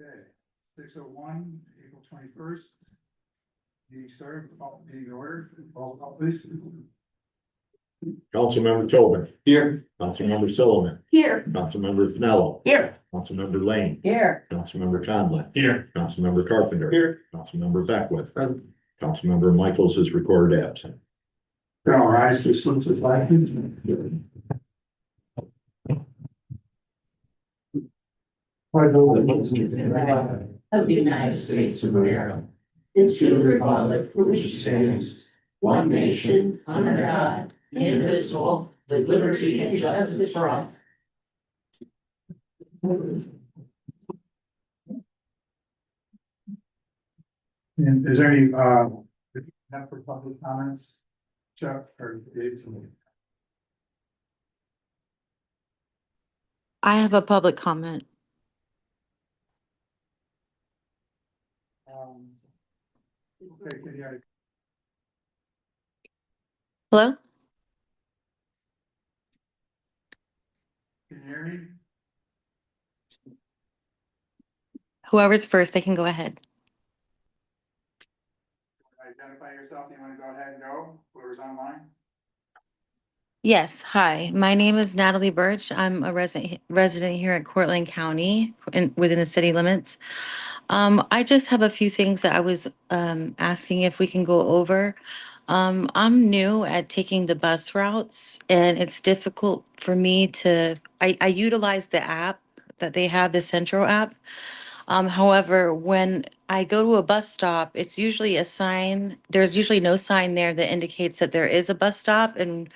Okay, 6:01, April 21st. Meeting started, meeting order, roll call please. Councilmember Tobin. Here. Councilmember Sullivan. Here. Councilmember Pinello. Here. Councilmember Lane. Here. Councilmember Conlon. Here. Councilmember Carpenter. Here. Councilmember Beckwith. Present. Councilmember Michaels is recorded absent. All rise to salute the flag. Of the United States of America, and to the republic for which it stands, one nation, under God, indivisible, with liberty and justice for all. And is there any, have for public comments? Chuck or Dave? I have a public comment. Okay, can you, Hello? can you hear me? Whoever's first, they can go ahead. Identify yourself, you want to go ahead and go, whoever's online? Yes, hi. My name is Natalie Birch. I'm a resident here at Cortland County within the city limits. I just have a few things that I was asking if we can go over. I'm new at taking the bus routes, and it's difficult for me to, I utilize the app that they have, the Central app. However, when I go to a bus stop, it's usually a sign, there's usually no sign there that indicates that there is a bus stop. And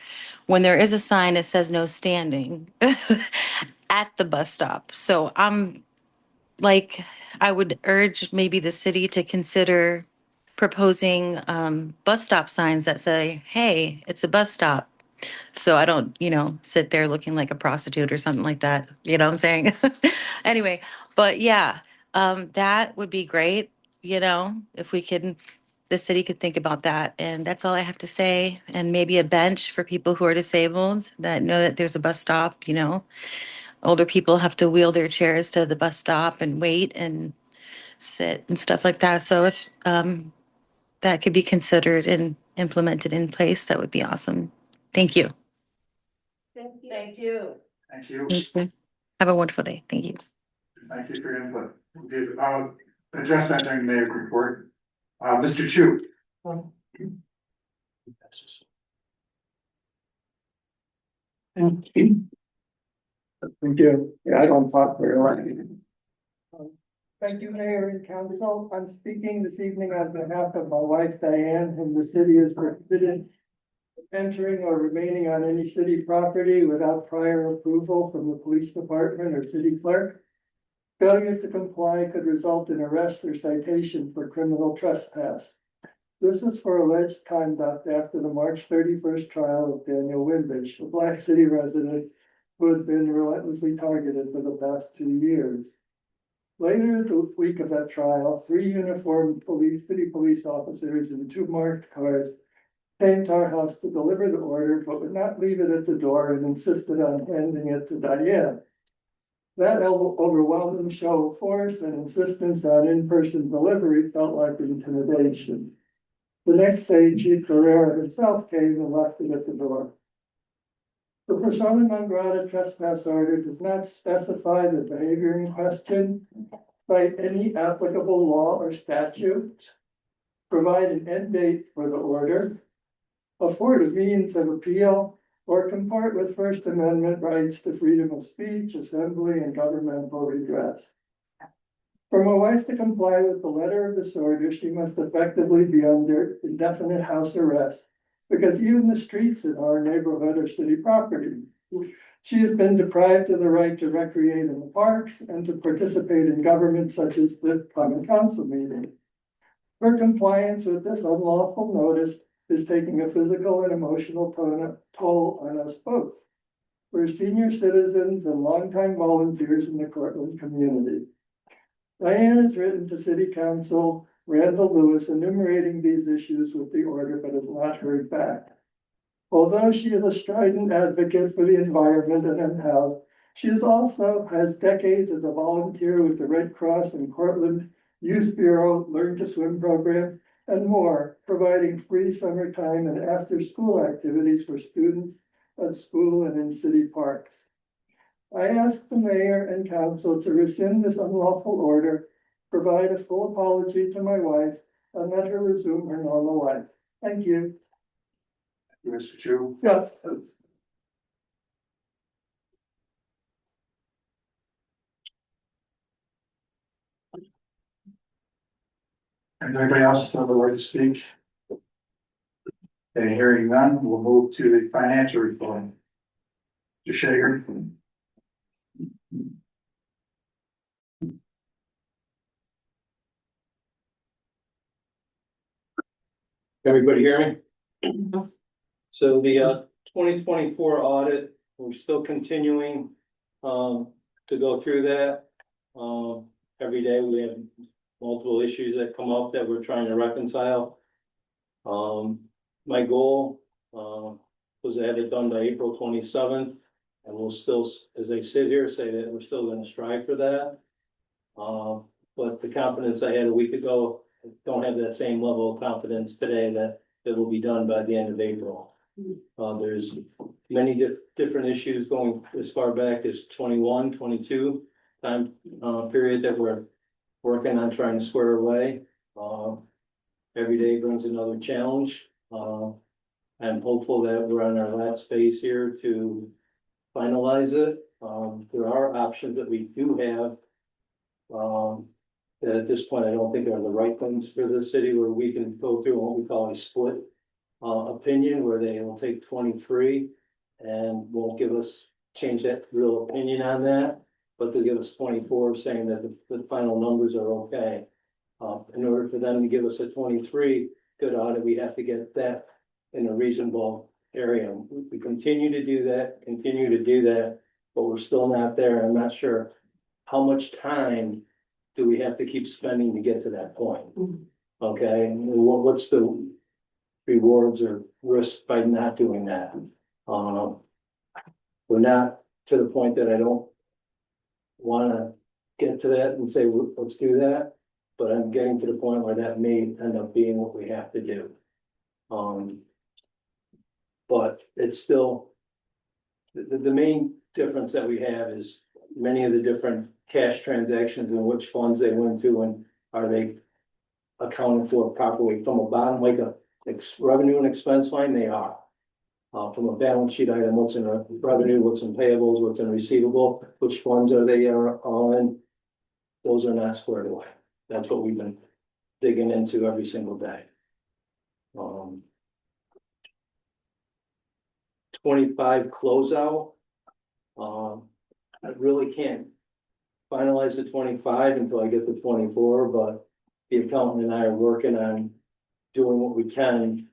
when there is a sign, it says no standing at the bus stop. So I would urge maybe the city to consider proposing bus stop signs that say, hey, it's a bus stop. So I don't, sit there looking like a prostitute or something like that. You know what I'm saying? Anyway, but yeah, that would be great, if the city could think about that. And that's all I have to say. And maybe a bench for people who are disabled that know that there's a bus stop, Older people have to wheel their chairs to the bus stop and wait and sit and stuff like that. So if that could be considered and implemented in place, that would be awesome. Thank you. Thank you. Thank you. Thank you. Have a wonderful day. Thank you. Thank you for your input. Did, address that during the mayor's report. Mr. Chu. Thank you. Thank you. Yeah, I don't talk very long. Thank you, Mayor and Council. I'm speaking this evening on behalf of my wife Diane, whom the city is prohibited entering or remaining on any city property without prior approval from the police department or city clerk. Failure to comply could result in arrest or citation for criminal trespass. This is for alleged conduct after the March 31st trial of Daniel Wimbish, a Black City resident who had been relentlessly targeted for the past 2 years. Later the week of that trial, 3 uniformed city police officers in 2 marked cars came to our house to deliver the order, but would not leave it at the door and insisted on handing it to Diane. That overwhelming show of force and insistence on in-person delivery felt like intimidation. The next day, Chief Carrera himself came and left it at the door. The persona non grata trespass order does not specify the behavior in question, cite any applicable law or statute, provide an end date for the order, afford a means of appeal, or comport with First Amendment rights to freedom of speech, assembly, and governmental redress. For my wife to comply with the letter of this order, she must effectively be under indefinite house arrest, because even the streets in our neighborhood are city property. She has been deprived of the right to recreate in the parks and to participate in government such as the common council meeting. Her compliance with this unlawful notice is taking a physical and emotional toll on us both. We're senior citizens and longtime volunteers in the Cortland community. Diane has written to City Council Randall Lewis enumerating these issues with the order, but has not heard back. Although she is a strident advocate for the environment and health, She is also has decades as a volunteer with the Red Cross and Cortland Youth Bureau Learn to Swim program and more, providing free summertime and after-school activities for students at school and in city parks. I ask the mayor and council to rescind this unlawful order, provide a full apology to my wife, and let her resume her normal life. Thank you. Mr. Chu. Yeah. Anybody else have the right to speak? Okay, hearing none, we'll move to the financial report. Mr. Shager. Everybody hear me? So the 2024 audit, we're still continuing to go through that. Every day we have multiple issues that come up that we're trying to reconcile. My goal was to have it done by April 27th, and we'll still, as I sit here, say that we're still gonna strive for that. But the confidence I had a week ago, I don't have that same level of confidence today that it will be done by the end of April. There's many different issues going as far back as 21, 22 time period that we're working on trying to square away. Every day brings another challenge. I'm hopeful that we're on our last phase here to finalize it. There are options that we do have. That at this point, I don't think are the right things for the city, where we can go through what we call a split opinion, where they will take 23 and won't give us, change that real opinion on that, but they'll give us 24, saying that the final numbers are okay. In order for them to give us a 23 good audit, we have to get that in a reasonable area. We continue to do that, but we're still not there. I'm not sure how much time do we have to keep spending to get to that point? Okay, and what's the rewards or risk by not doing that? We're not to the point that I don't wanna get to that and say, let's do that, but I'm getting to the point where that may end up being what we have to do. But it's still, the main difference that we have is many of the different cash transactions and which funds they went to, and are they accounted for properly from a bottom, like a revenue and expense line, they are. From a balance sheet item, what's in revenue, what's in payables, what's in receivable, which funds are they are all in? Those are not squared away. That's what we've been digging into every single day. 25 closeout. I really can't finalize the 25 until I get the 24, but the accountant and I are working on doing what we can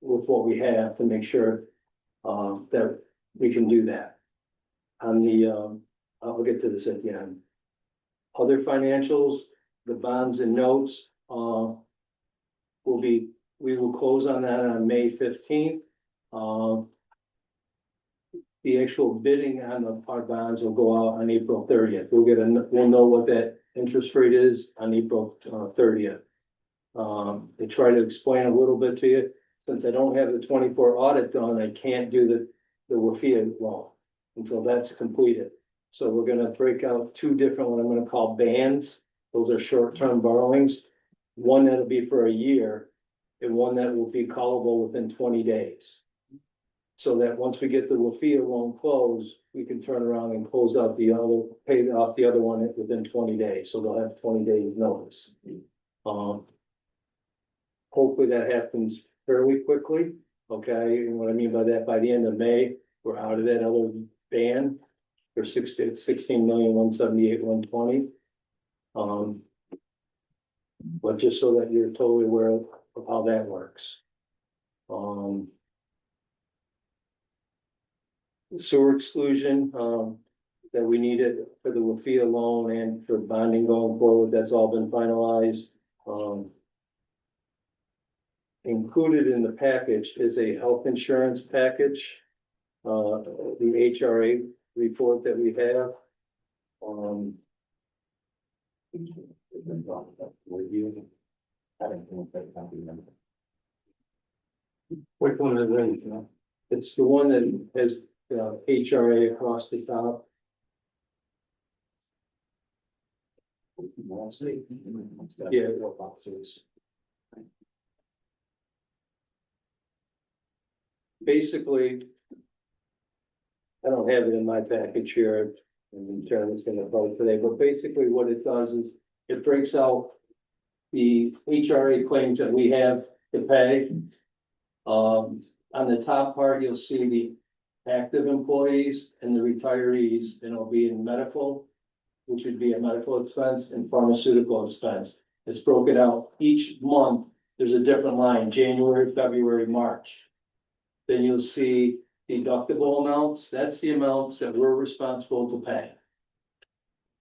with what we have to make sure that we can do that. On the, I'll get to this at the end. Other financials, the bonds and notes, we will close on that on May 15th. The actual bidding on our bonds will go out on April 30th. We'll know what that interest rate is on April 30th. They try to explain a little bit to you. Since I don't have the 24 audit done, I can't do the WFIA loan until that's completed. So we're gonna break out two different, what I'm gonna call bands. Those are short-term borrowings. One that'll be for a year and one that will be callable within 20 days. So that once we get the WFIA loan closed, we can turn around and close out the other, pay off the other one within 20 days. So they'll have 20 days notice. Hopefully that happens fairly quickly. Okay, and what I mean by that, by the end of May, we're out of that other band. There's 16,178,120. But just so that you're totally aware of how that works. Sewer exclusion, that we needed for the WFIA loan and for bonding going forward, that's all been finalized. Included in the package is a health insurance package. The HRA report that we have. Which one is it? It's the one that has HRA across the top. Yeah. Basically. I don't have it in my package here, and Chairman's gonna vote today, but basically what it does is it breaks out the HRA claims that we have to pay. On the top part, you'll see the active employees and the retirees, and it'll be in medical, which would be a medical expense, and pharmaceutical expense. It's broken out each month. There's a different line, January, February, March. Then you'll see deductible amounts. That's the amounts that we're responsible to pay.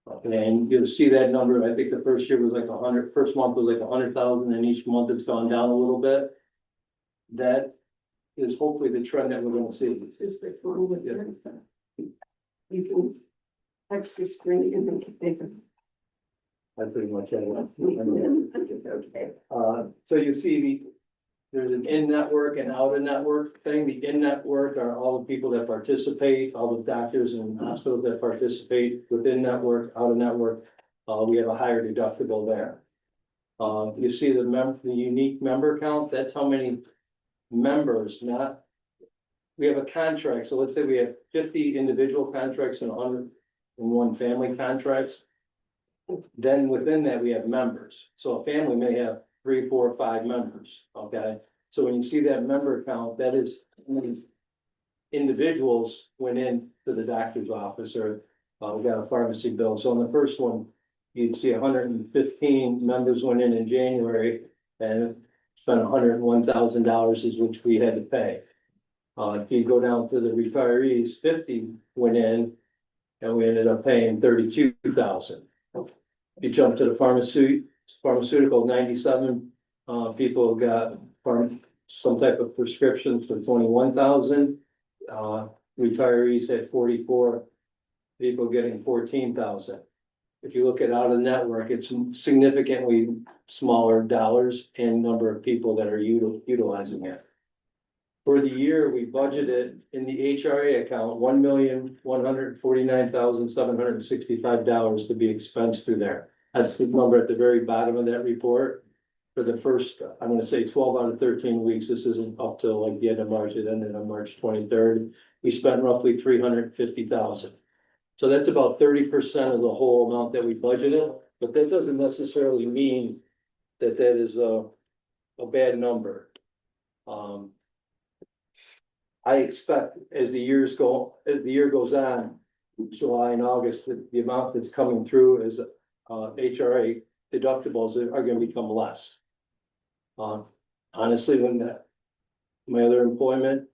Okay, and you'll see that number. I think the first year was like 100, first month was like 100,000, and each month it's gone down a little bit. That is hopefully the trend that we're gonna see. Is this one with your? You can extra screen and make it bigger. I pretty much have it. Okay. So you see there's an in-network and out-of-network thing. The in-network are all the people that participate, all the doctors and hospitals that participate within network, out-of-network. We have a higher deductible there. You see the unique member count, that's how many members, not. We have a contract, so let's say we have 50 individual contracts and 101 family contracts. Then within that, we have members. So a family may have 3, 4, 5 members, okay? So when you see that member count, that is how many individuals went in to the doctor's office, or we got a pharmacy bill. So on the first one, you'd see 115 members went in January, and spent $101,000 is which we had to pay. If you go down to the retirees, 50 went in, and we ended up paying $32,000. If you jump to the pharmaceutical, 97 people got some type of prescription for 21,000. Retirees had 44 people getting 14,000. If you look at out of network, it's significantly smaller dollars and number of people that are utilizing it. For the year, we budgeted in the HRA account, $1,149,765 to be expensed through there. That's the number at the very bottom of that report. For the first, I'm gonna say 12 out of 13 weeks, this isn't up till like the end of March, it ended on March 23rd. We spent roughly $350,000. So that's about 30% of the whole amount that we budgeted, but that doesn't necessarily mean that that is a bad number. I expect as the year goes on, July and August, the amount that's coming through as HRA deductibles are gonna become less. Honestly, my other employment,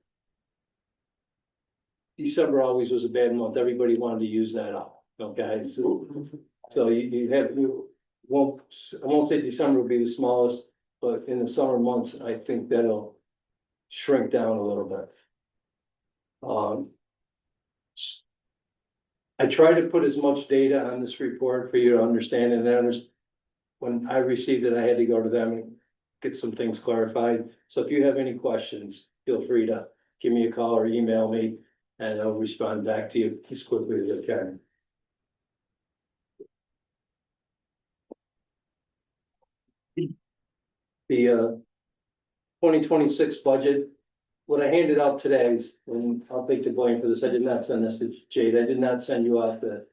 December always was a bad month. Everybody wanted to use that up, okay? So I won't say December will be the smallest, but in the summer months, I think that'll shrink down a little bit. I try to put as much data on this report for you to understand, and when I received it, I had to go to them and get some things clarified. So if you have any questions, feel free to give me a call or email me, and I'll respond back to you as quickly as I can. The 2026 budget, what I handed out today is, and I'll take the blame for this, I did not send this to Jade, I did not send you out the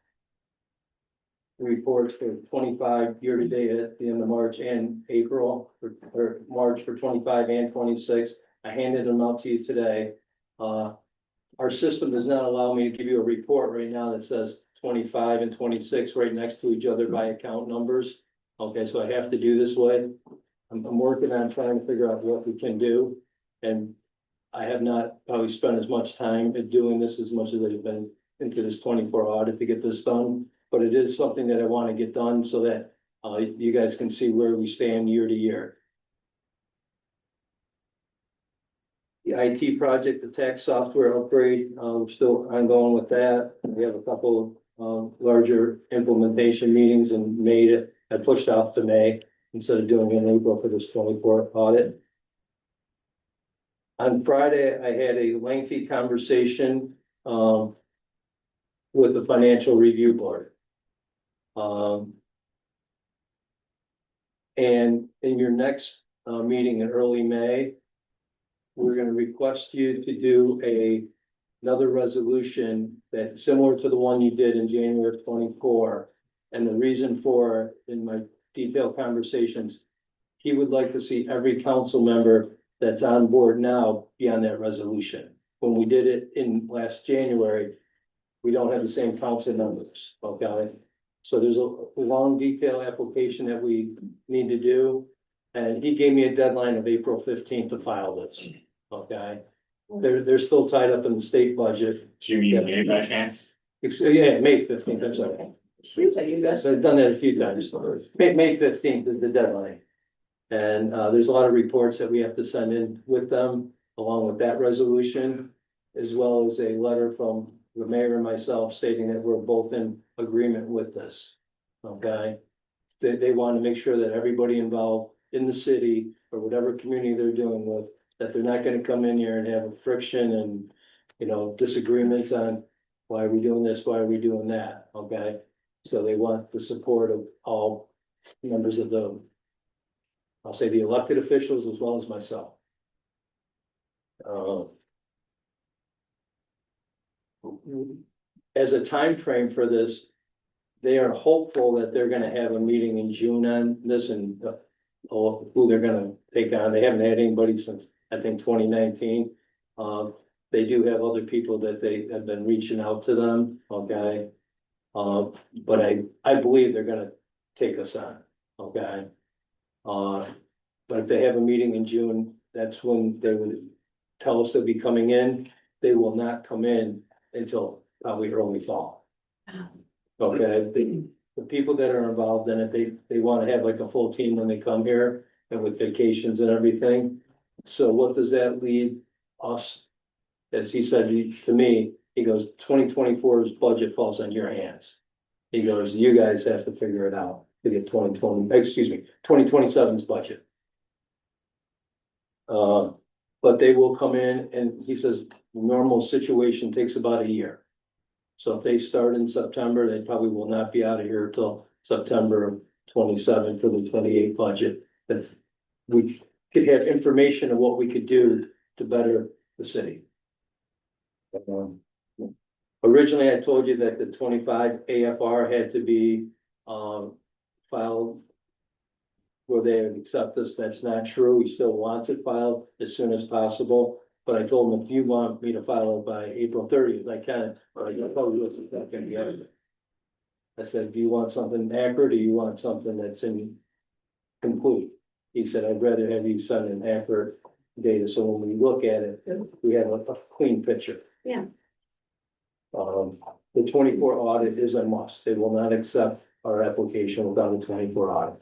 reports for 25 year to date at the end of March and April, or March for 25 and 26. I handed them out to you today. Our system does not allow me to give you a report right now that says 25 and 26 right next to each other by account numbers. Okay, so I have to do this way. I'm working on trying to figure out what we can do, and I have not probably spent as much time at doing this as much as I've been into this 24 audit to get this done. But it is something that I want to get done so that you guys can see where we stand year to year. IT project, the tax software upgrade, we're still ongoing with that. We have a couple larger implementation meetings and made it, I pushed off to May instead of doing it in April for this 24 audit. On Friday, I had a lengthy conversation with the Financial Review Board. And in your next meeting in early May, we're gonna request you to do another resolution that's similar to the one you did in January of 24. And the reason for, in my detailed conversations, he would like to see every council member that's on board now be on that resolution. When we did it in last January, we don't have the same council members, okay? So there's a long detailed application that we need to do. And he gave me a deadline of April 15th to file this, okay? They're still tied up in the state budget. Do you mean May by chance? Yeah, May 15th, I'm sorry. Seems like you guys. I've done that a few times. May 15th is the deadline. And there's a lot of reports that we have to send in with them, along with that resolution, as well as a letter from the mayor and myself stating that we're both in agreement with this. Okay? They want to make sure that everybody involved in the city or whatever community they're dealing with, that they're not gonna come in here and have a friction and, you know, disagreements on why are we doing this, why are we doing that, okay? So they want the support of all members of the, I'll say the elected officials as well as myself. As a time frame for this, they are hopeful that they're gonna have a meeting in June on this and who they're gonna take on. They haven't had anybody since, I think, 2019. They do have other people that they have been reaching out to them, okay? But I believe they're gonna take us on, okay? But if they have a meeting in June, that's when they would tell us they'll be coming in. They will not come in until probably early fall. Okay, the people that are involved in it, they wanna have like a full team when they come here and with vacations and everything. So what does that lead us? As he said to me, he goes, 2024's budget falls on your hands. He goes, you guys have to figure it out to get 2027's budget. But they will come in and he says, normal situation takes about a year. So if they start in September, they probably will not be out of here till September 27 for the 28 budget. But we could have information of what we could do to better the city. Originally, I told you that the 25 AFR had to be filed where they would accept this. That's not true. We still want it filed as soon as possible. But I told them, if you want me to file it by April 30th, I can, but I probably was not gonna get it. I said, do you want something accurate or you want something that's incomplete? He said, I'd rather have you send an accurate data, so when we look at it, we have a clean picture. Yeah. The 24 audit is a must. They will not accept our application without a 24 audit.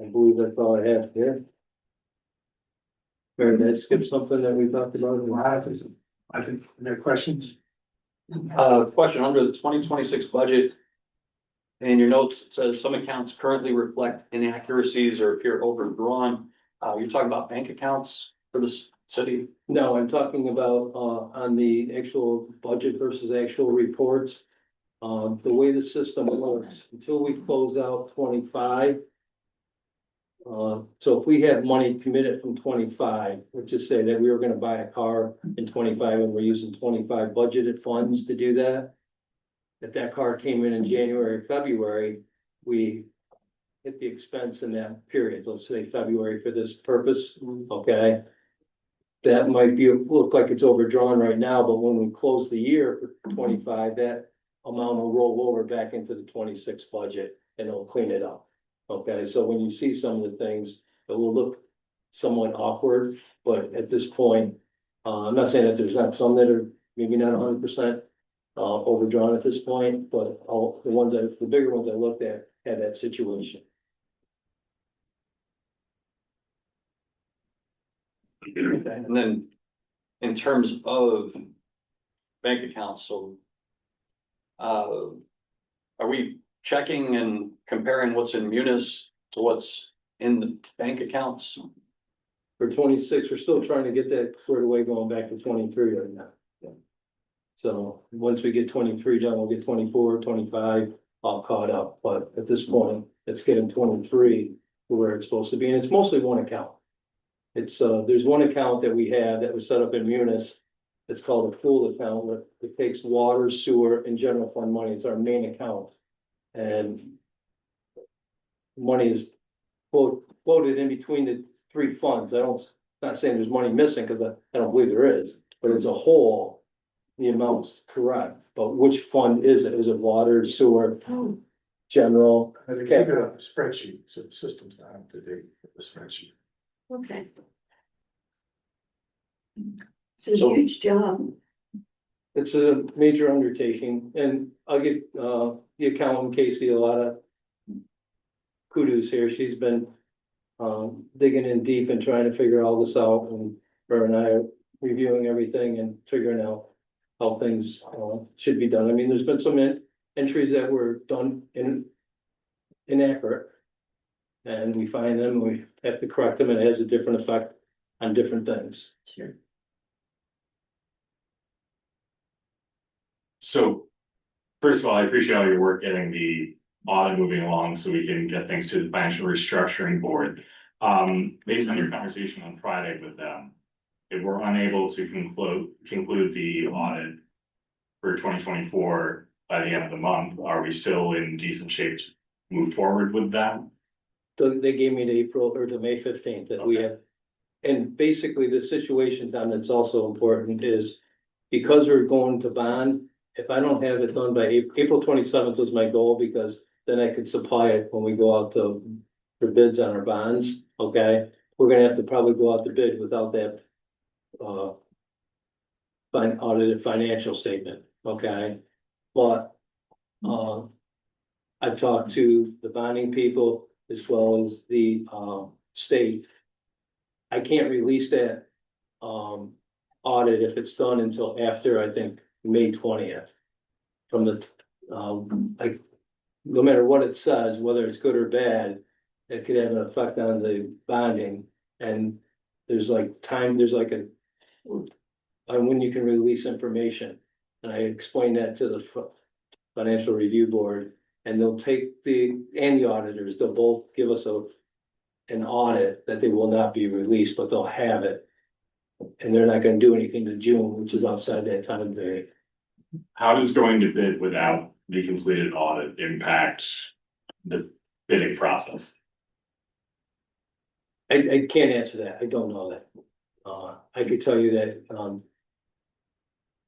I believe that's all I have here. Mary, did I skip something that we talked about? I think, there are questions? Question under the 2026 budget. In your notes, it says some accounts currently reflect inaccuracies or appear overdrawn. You're talking about bank accounts for this city? No, I'm talking about on the actual budget versus actual reports. The way the system works, until we close out 25. So if we have money committed from 25, let's just say that we were gonna buy a car in 25 and we're using 25 budgeted funds to do that. If that car came in January, February, we hit the expense in that period, let's say February for this purpose, okay? That might be, look like it's overdrawn right now, but when we close the year for 25, that amount will roll over back into the 26 budget and it'll clean it up. Okay, so when you see some of the things, it will look somewhat awkward, but at this point, I'm not saying that there's not some that are maybe not 100% overdrawn at this point, but all the ones the bigger ones I looked at have that situation. And then in terms of bank accounts, so are we checking and comparing what's in Munis to what's in the bank accounts? For 26, we're still trying to get that squared away going back to 23 right now. So once we get 23 done, we'll get 24, 25 all caught up, but at this point, it's getting 23 to where it's supposed to be, and it's mostly one account. It's, there's one account that we have that was set up in Munis. It's called a pool account, where it takes water, sewer, and general fund money. It's our main account. And money is quoted in between the three funds. Not saying there's money missing, because I don't believe there is, but as a whole, the amount's correct. But which fund is it? Is it water, sewer, general? And they keep it on a spreadsheet, so the system's not up to date with the spreadsheet. Okay. It's a So- huge job. It's a major undertaking, and I'll give the accountant Casey a lot of kudos here. She's been digging in deep and trying to figure all this out, and her and I are reviewing everything and figuring out how things should be done. I mean, there's been some entries that were done inaccurate. And we find them, we have to correct them, and it has a different effect on different things. Sure. So, first of all, I appreciate all your work getting the audit moving along so we can get things to the financial restructuring board. Based on your conversation on Friday with them, if we're unable to conclude the audit for 2024 by the end of the month, are we still in decent shape to move forward with that? So they gave me the April or the May 15th that we have. And basically, the situation, Don, that's also important is because we're going to bond, if I don't have it done by April 27th was my goal, because then I could supply it when we go out for bids on our bonds, okay? We're gonna have to probably go out to bid without that audited financial statement, okay? But I've talked to the bonding people as well as the state. I can't release that audit if it's done until after, I think, May 20th. From the, like, no matter what it says, whether it's good or bad, it could have an effect on the bonding. And there's like time, there's like on when you can release information. And I explained that to the Financial Review Board, and they'll take and the auditors, they'll both give us an audit that they will not be released, but they'll have it. And they're not gonna do anything to June, which is outside that time period. How does going to bid without the completed audit impact the bidding process? I can't answer that. I don't know that. I could tell you that,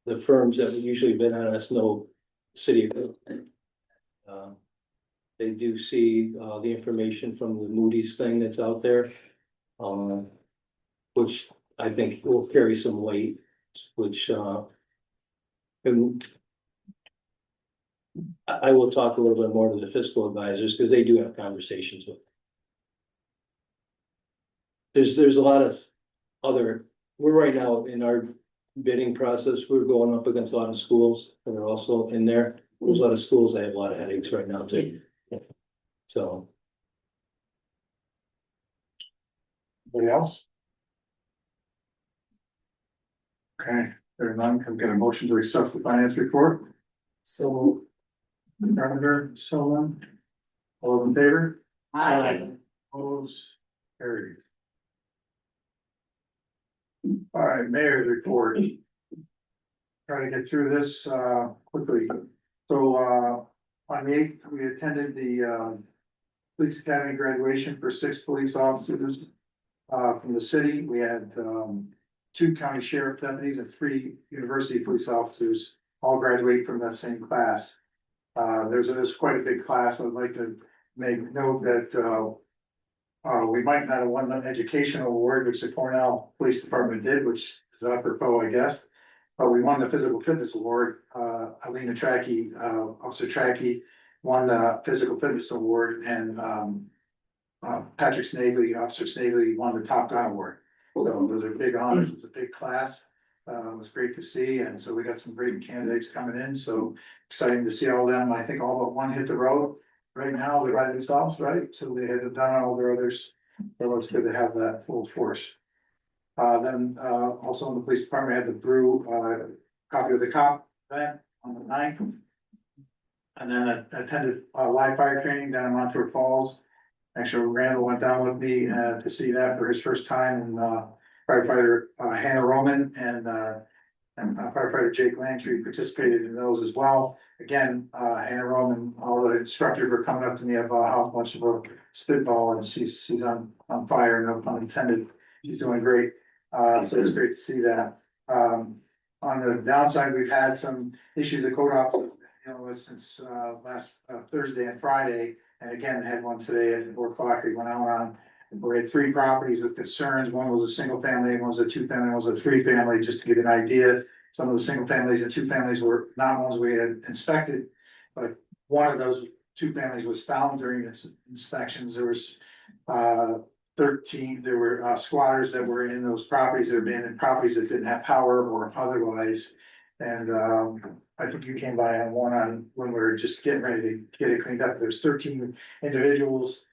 the firms that usually bid on us know city. They do see, the information from the Moody's thing that's out there. Which I think will carry some weight, which, and I will talk a little bit more to the fiscal advisors, because they do have conversations with. There's a lot of we're right now in our bidding process, we're going up against a lot of schools that are also in there. There's a lot of schools that have a lot of headaches right now too. So. Anybody else? Okay, there's none, can we get a motion to accept the finance report? So. Carpenter, Sullivan, all in favor? I. Opposed, carried. All right, mayor's report. Try to get through this quickly. So on the 8th, we attended the police academy graduation for 6 police officers from the city. We had 2 county sheriff deputies and 3 university police officers all graduate from that same class. There's quite a big class. I'd like to make note that we might not have won an educational award, which the Cornell Police Department did, which is apropos, I guess. But we won the physical fitness award. Alina Trackey, Officer Trackey, won the physical fitness award, and, Patrick Snavely, Officer Snavely won the Top Gun award. So those are big honors, it's a big class. It was great to see, and so we got some great candidates coming in, so exciting to see all of them. I think all but one hit the road right now, they're by themselves, right? So they had done all their others, so it's good to have that full force. Then, also in the police department, had the brew, copy of the cop event on the 9th. And then I attended, live fire training down in Montour Falls. Actually, Randall went down with me, to see that for his first time, and, firefighter, Hannah Roman and firefighter Jake Lantry participated in those as well. Again, Hannah Roman, all the instructors were coming up to me about how much of a spitball, and she's on fire, no pun intended. She's doing great. So it's great to see that. On the downside, we've had some issues at code office, with since, last Thursday and Friday. And again, had one today at 4 o'clock, they went out on. We had 3 properties with concerns. One was a single family, one was a 2-family, one was a 3-family, just to give you an idea. Some of the single families and 2 families were not ones we had inspected. But one of those 2 families was found during inspections. There was 13, there were squatters that were in those properties, that were abandoned properties that didn't have power or otherwise. And I think you came by on one when we were just getting ready to get it cleaned up. There's 13 individuals.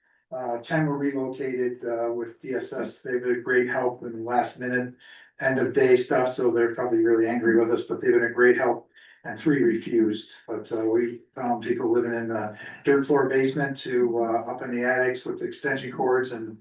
10 were relocated with DSS. They've been a great help in the last minute, end of day stuff, so they're probably really angry with us, but they've been a great help. And 3 refused, but we found people living in the dirt floor basement to up in the attics with extension cords and,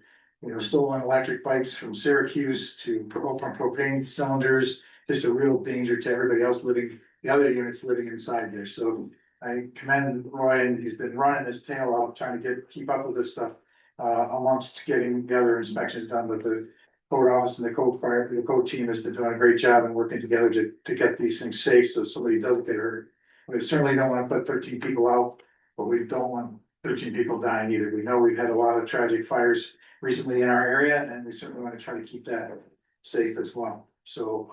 stolen electric bikes from Syracuse to open propane cylinders. Just a real danger to everybody else living, the other units living inside there. So I commend Roy, and he's been running his tail off trying to keep up with this stuff. Amongst getting the other inspections done, but the code office and the code team has been doing a great job and working together to get these things safe, so somebody doesn't get hurt. We certainly don't want to put 13 people out, but we don't want 13 people dying either. We know we've had a lot of tragic fires recently in our area, and we certainly want to try to keep that safe as well. So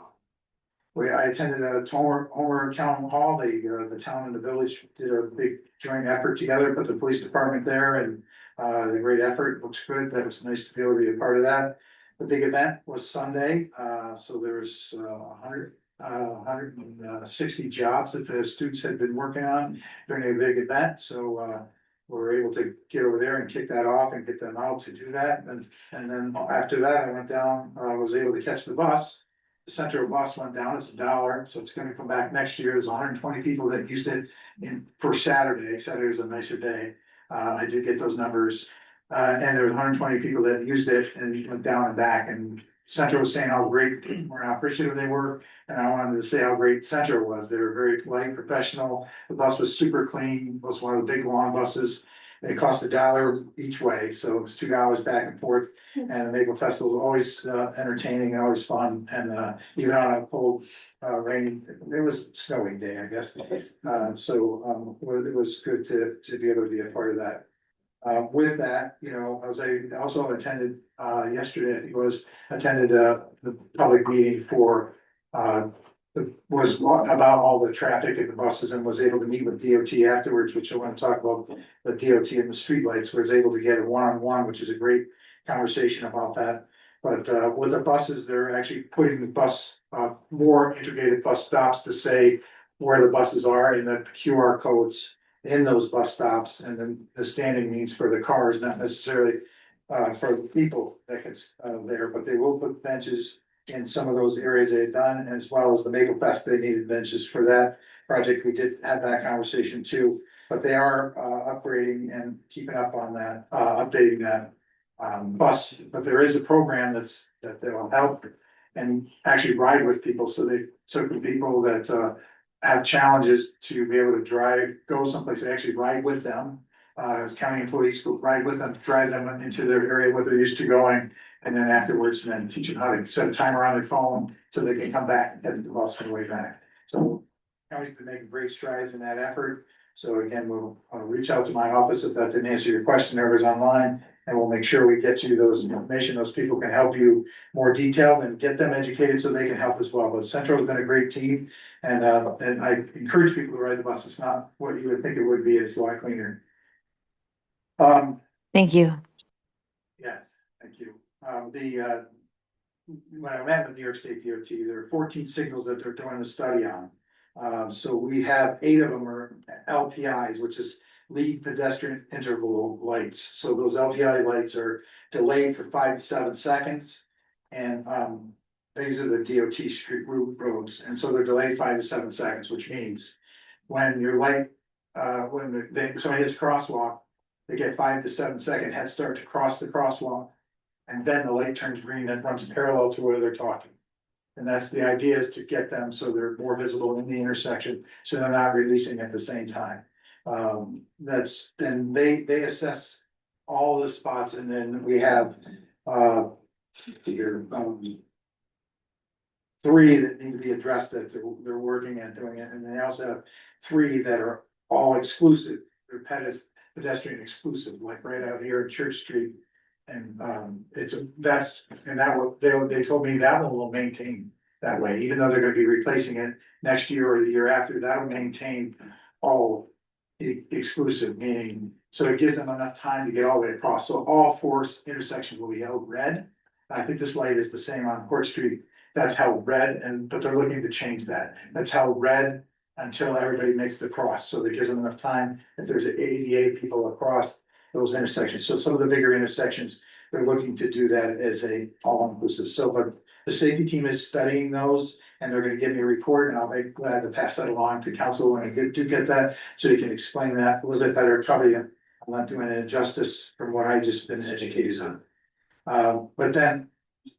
I attended a Homer Town Hall. The town and the village did a big joint effort together, put the police department there, and the great effort, looks good. That was nice to be able to be a part of that. The big event was Sunday, so there was 160 jobs that the students had been working on during a big event, so we were able to get over there and kick that off and get them out to do that. And then after that, I went down, was able to catch the bus. The Central bus went down, it's $1, so it's gonna come back next year. There's 120 people that used it for Saturday. Saturday was a nicer day. I did get those numbers. And there were 120 people that used it and went down and back, and Central was saying how great or how appreciative they were. And I wanted to say how great Central was. They were very polite, professional. The bus was super clean. It was one of the big long buses. It cost $1 each way, so it was $2 back and forth. And the Maple Festival is always entertaining and always fun. And even on a cold, rainy, it was snowy day, I guess. So it was good to be able to be a part of that. With that, I also attended yesterday, I think it was, attended the public meeting for was about all the traffic in the buses, and was able to meet with DOT afterwards, which I want to talk about the DOT and the streetlights. Was able to get a one-on-one, which is a great conversation about that. But with the buses, they're actually putting the bus, more integrated bus stops to say where the buses are, and the QR codes in those bus stops, and then the standing means for the cars, not necessarily for the people that gets there, but they will put benches in some of those areas they had done, as well as the Maple Fest, they needed benches for that project. We did have that conversation too, but they are upgrading and keeping up on that, updating that bus. But there is a program that they'll help and actually ride with people, so they took the people that have challenges to be able to go someplace, they actually ride with them. County employees go ride with them, drive them into their area where they're used to going. And then afterwards, then teach them how to set a timer on their phone so they can come back and head to the bus on the way back. So county's been making great strides in that effort. So again, we'll reach out to my office if that didn't answer your question, or is online. And we'll make sure we get you those information, those people can help you more detailed and get them educated so they can help as well. But Central's been a great team. And I encourage people to ride the bus. It's not what you would think it would be. It's a lot cleaner. Thank you. Yes, thank you. When I met with New York State DOT, there are 14 signals that they're doing a study on. So we have 8 of them are LPIs, which is lead pedestrian interval lights. So those LPI lights are delayed for 5 to 7 seconds. And these are the DOT street roads, and so they're delayed 5 to 7 seconds, which means when your light, somebody hits a crosswalk, they get 5 to 7 second head start to cross the crosswalk. And then the light turns green and runs parallel to where they're talking. And that's the idea, is to get them so they're more visible in the intersection, so they're not releasing at the same time. Then they assess all the spots, and then we have here, 3 that need to be addressed that they're working at doing it, and they also have 3 that are all exclusive. They're pedestrian exclusive, like right out here at Church Street. And they told me that one will maintain that way, even though they're gonna be replacing it next year or the year after, that'll maintain all exclusive, meaning, so it gives them enough time to get all the way across, so all 4 intersections will be held red. I think this light is the same on Court Street, that's held red, but they're looking to change that, that's held red until everybody makes the cross, so that gives them enough time, if there's 88 people across those intersections. So some of the bigger intersections, they're looking to do that as a all-inclusive. So, but the safety team is studying those, and they're gonna give me a report, and I'll be glad to pass that along to council when I get that, so you can explain that a little bit better. Probably, I'm not doing it justice from what I just been educated on. But then,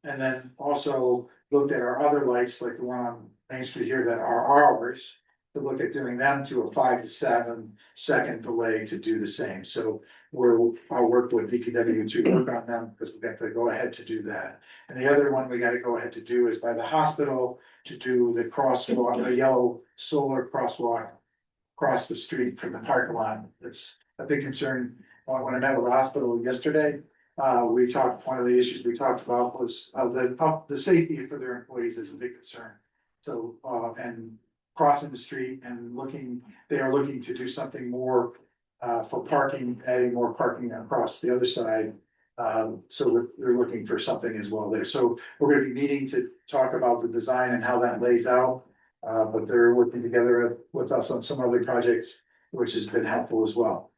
and then also looked at our other lights, like the one on Main Street here that are ours, to look at doing them to a 5 to 7 second delay to do the same. So I'll work with DPW to work on them, because we got to go ahead to do that. And the other one we gotta go ahead to do is by the hospital to do the crosswalk, a yellow solar crosswalk across the street from the parking lot. It's a big concern. When I met with the hospital yesterday, one of the issues we talked about was the safety for their employees is a big concern. So, and crossing the street and they are looking to do something more for parking, adding more parking across the other side. So they're looking for something as well there. So we're gonna be meeting to talk about the design and how that lays out. But they're working together with us on some other projects, which has been helpful as well.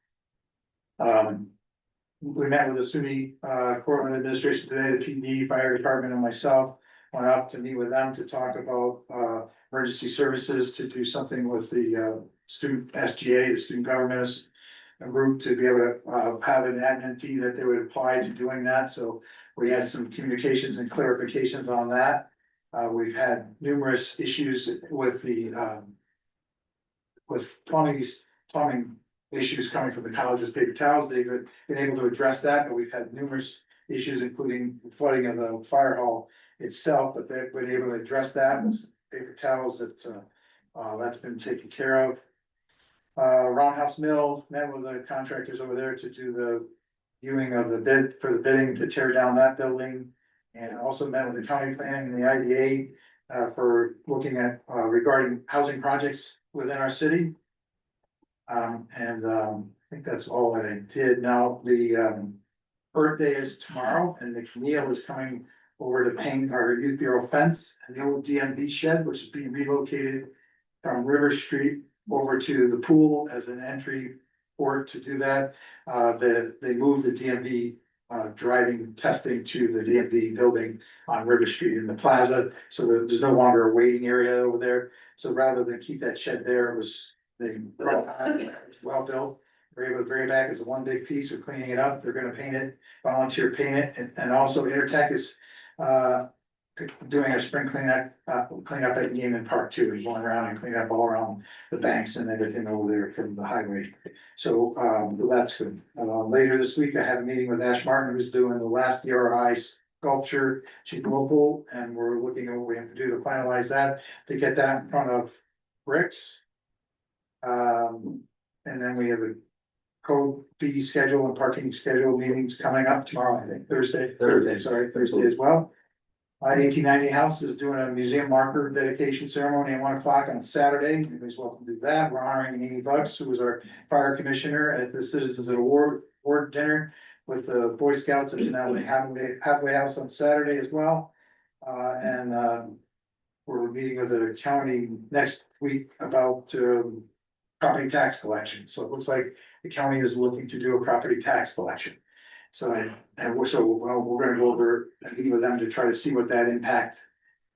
We met with the SUNY Cortland administration today, the PD, fire department, and myself. Went up to meet with them to talk about emergency services, to do something with the student SGA, the student government group, to be able to have an admin fee that they would apply to doing that. So we had some communications and clarifications on that. We've had numerous issues with the plumbing issues coming from the college's paper towels. They've been able to address that, but we've had numerous issues, including flooding of the fire hall itself, but they've been able to address that with paper towels. That's been taken care of. Roundhouse Mill met with the contractors over there to do the viewing of the bidding to tear down that building. And also met with the county planning and the IDA for looking at regarding housing projects within our city. I think that's all that I did. Now, the Earth Day is tomorrow, and McNeil is coming over to paint our youth bureau fence and the old DMV shed, which is being relocated from River Street over to the pool as an entry port to do that. They moved the DMV driving testing to the DMV building on River Street in the plaza, so there's no longer a waiting area over there. So rather than keep that shed there, well built. We're able to bring it back as a one big piece. We're cleaning it up. They're gonna paint it, volunteer paint it, and also Intertech is doing a spring cleanup at Yeaman Park too. We're going around and cleaning up all around the banks and everything over there from the highway. So that's good. Later this week, I have a meeting with Ash Martin, who's doing the last DRI sculpture. She's local, and we're looking at what we have to do to finalize that, to get that in front of bricks. And then we have a code fee schedule and parking schedule meetings coming up tomorrow, I think, Thursday, Thursday as well. 1890 House is doing a museum marker dedication ceremony at 1 o'clock on Saturday. Anybody's welcome to do that. We're honoring Amy Bucks, who was our fire commissioner at the Citizens Award dinner with the Boy Scouts at the Halfway House on Saturday as well. We're meeting with the county next week about property tax collection. So it looks like the county is looking to do a property tax collection. So we're gonna go over and meet with them to try to see what that impact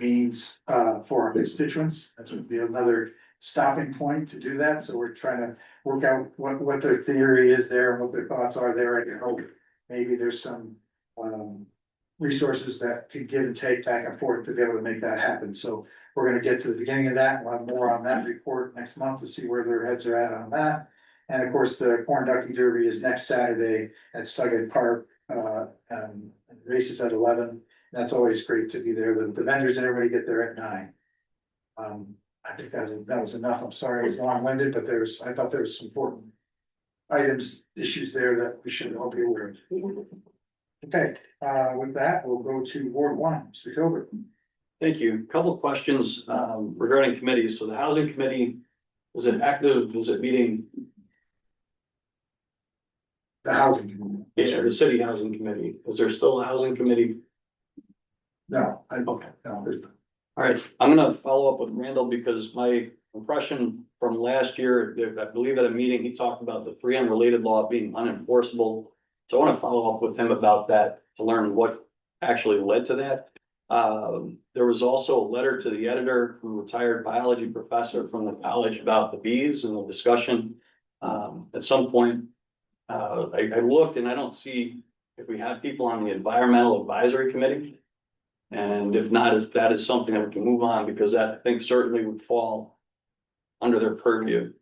means for our constituents. That's gonna be another stopping point to do that. So we're trying to work out what their theory is there and what their thoughts are there. I can hope maybe there's some resources that could give and take back and forth to be able to make that happen. So we're gonna get to the beginning of that. We'll have more on that report next month to see where their heads are at on that. And of course, the Corn Ducky Derby is next Saturday at Suggit Park, and races at 11. That's always great to be there. The vendors and everybody get there at 9. I think that was enough. I'm sorry, it was long-winded, but I thought there was some important issues there that we should all be aware of. Okay, with that, we'll go to Ward 1, Mr. Tobin. Thank you. Couple of questions regarding committees. So the housing committee, is it active? Is it meeting? The housing. Yeah, the city housing committee. Is there still a housing committee? No, Okay. no, All right, I'm gonna follow up with Randall because my impression from last year, I believe at a meeting, he talked about the 3 unrelated law being unenforceable. So I want to follow up with him about that to learn what actually led to that. There was also a letter to the editor from a retired biology professor from the college about the bees and the discussion. At some point, I looked and I don't see if we have people on the environmental advisory committee. And if not, if that is something that we can move on, because that I think certainly would fall under their purview.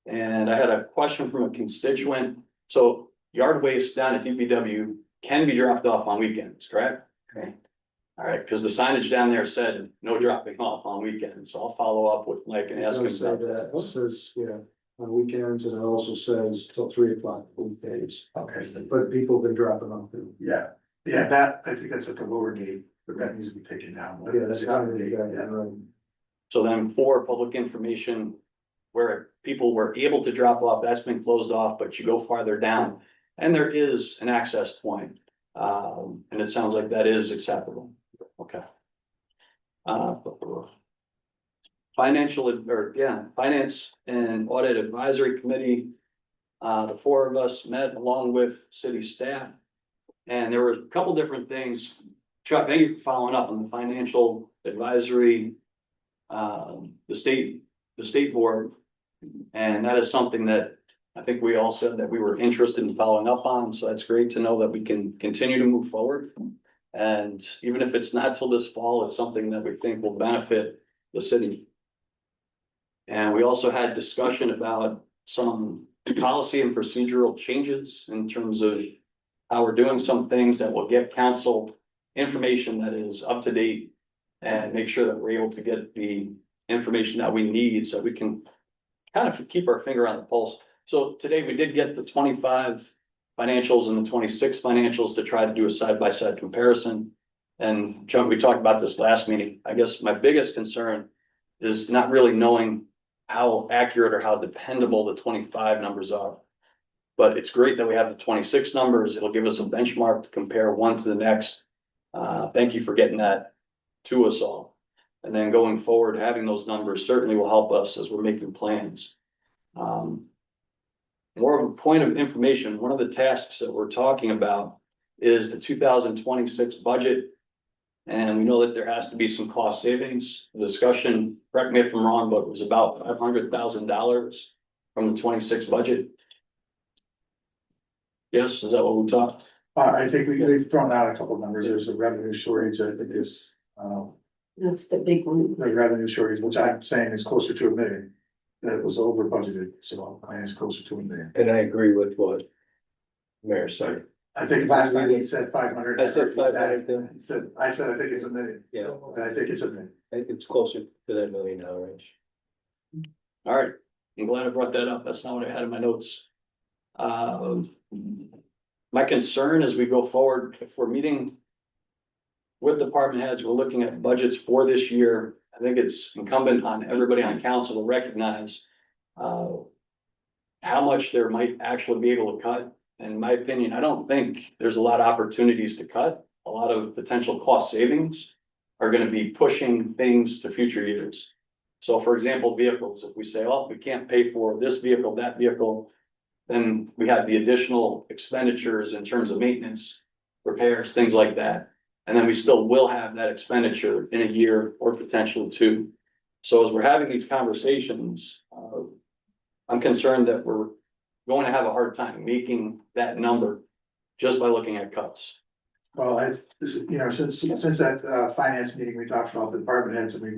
And I had a question from a constituent. So yard waste down at DPW can be dropped off on weekends, correct? Okay. All right, because the signage down there said no dropping off on weekends, so I'll follow up with Mike and ask him about that. It says, yeah, on weekends, and it also says till 3 o'clock weekdays. okay, But people have been dropping off. Too. yeah, that, I think that's at the lower gate, but that needs to be taken down. Yeah, that's not really, Yeah. So then for public information, where people were able to drop off, that's been closed off, but you go farther down. And there is an access point, and it sounds like that is acceptable. Okay. Finance and Audit Advisory Committee. The 4 of us met along with city staff. And there were a couple different things. Chuck, thank you for following up on the financial advisory, the state board. And that is something that I think we all said that we were interested in following up on. So that's great to know that we can continue to move forward. And even if it's not till this fall, it's something that we think will benefit the city. And we also had discussion about some policy and procedural changes in terms of how we're doing some things that will get council information that is up to date and make sure that we're able to get the information that we need so we can kind of keep our finger on the pulse. So today we did get the 25 financials and the 26 financials to try to do a side-by-side comparison. And Chuck, we talked about this last meeting. I guess my biggest concern is not really knowing how accurate or how dependable the 25 numbers are. But it's great that we have the 26 numbers. It'll give us a benchmark to compare one to the next. Thank you for getting that to us all. And then going forward, having those numbers certainly will help us as we're making plans. More of a point of information, one of the tasks that we're talking about is the 2026 budget. And we know that there has to be some cost savings. The discussion, correct me if I'm wrong, but it was about $500,000 from the 26 budget. Yes, is that what we talked? I think we've thrown out a couple of numbers. There's a revenue shortage, I think is, That's the big one. the revenue shortage, which I'm saying is closer to $1 million. That it was over budgeted, so my plan is closer to $1 million. And I agree with what Mayor said. I think last time he said 500. I said 500 too. I said, I think it's $1 million. Yeah. And I think it's $1 million. I think it's closer to that $1 million range. All right, I'm glad I brought that up. That's not what I had in my notes. My concern as we go forward, if we're meeting with department heads, we're looking at budgets for this year. I think it's incumbent on everybody on council to recognize how much there might actually be able to cut. In my opinion, I don't think there's a lot of opportunities to cut. A lot of potential cost savings are gonna be pushing things to future years. So for example, vehicles, if we say, oh, we can't pay for this vehicle, that vehicle, then we have the additional expenditures in terms of maintenance, repairs, things like that. And then we still will have that expenditure in a year or potentially two. So as we're having these conversations, I'm concerned that we're going to have a hard time making that number just by looking at cuts. Well, since that finance meeting, we talked about the department heads and I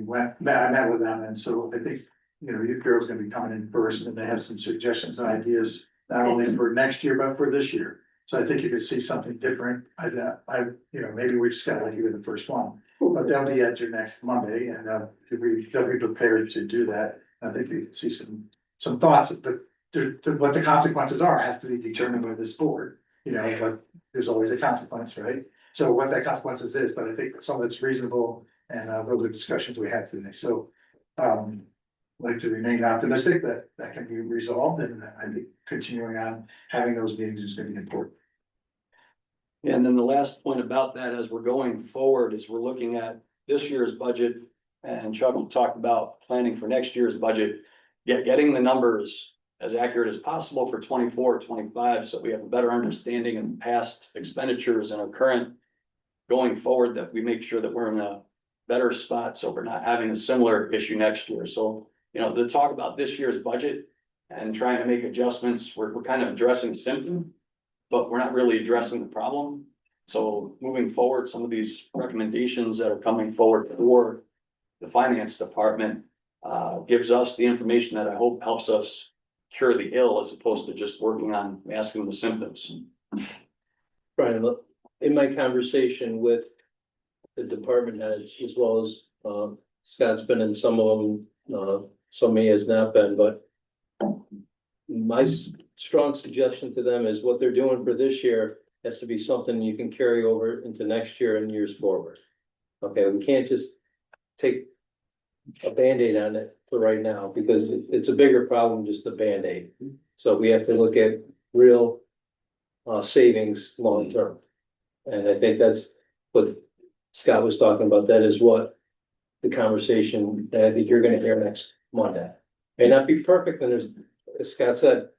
met with them, and so I think, you girls gonna be coming in first, and they have some suggestions and ideas, not only for next year, but for this year. So I think you could see something different. Maybe we just gotta let you in the first one, but they'll be at your next Monday, and they'll be prepared to do that. I think you can see some thoughts, but what the consequences are has to be determined by this board, but there's always a consequence, right? So what that consequences is, but I think some of it's reasonable, and those are discussions we had today, so. Like to remain optimistic that that can be resolved, and I think continuing on having those meetings is gonna be important. And then the last point about that, as we're going forward, is we're looking at this year's budget, and Chuck talked about planning for next year's budget. Getting the numbers as accurate as possible for 24, 25, so we have a better understanding of past expenditures and our current going forward, that we make sure that we're in a better spot, so we're not having a similar issue next year. So, the talk about this year's budget and trying to make adjustments, we're kind of addressing the symptom, but we're not really addressing the problem. So moving forward, some of these recommendations that are coming forward for the finance department gives us the information that I hope helps us cure the ill, as opposed to just working on masking the symptoms. Brian, in my conversation with the department heads, as well as Scott's been in some of them, some he has not been, but my strong suggestion to them is what they're doing for this year has to be something you can carry over into next year and years forward. Okay, we can't just take a Band-Aid on it for right now, because it's a bigger problem than just a Band-Aid. So we have to look at real savings long term. And I think that's what Scott was talking about. That is what the conversation that I think you're gonna hear next Monday. May not be perfect, and there's, as Scott said,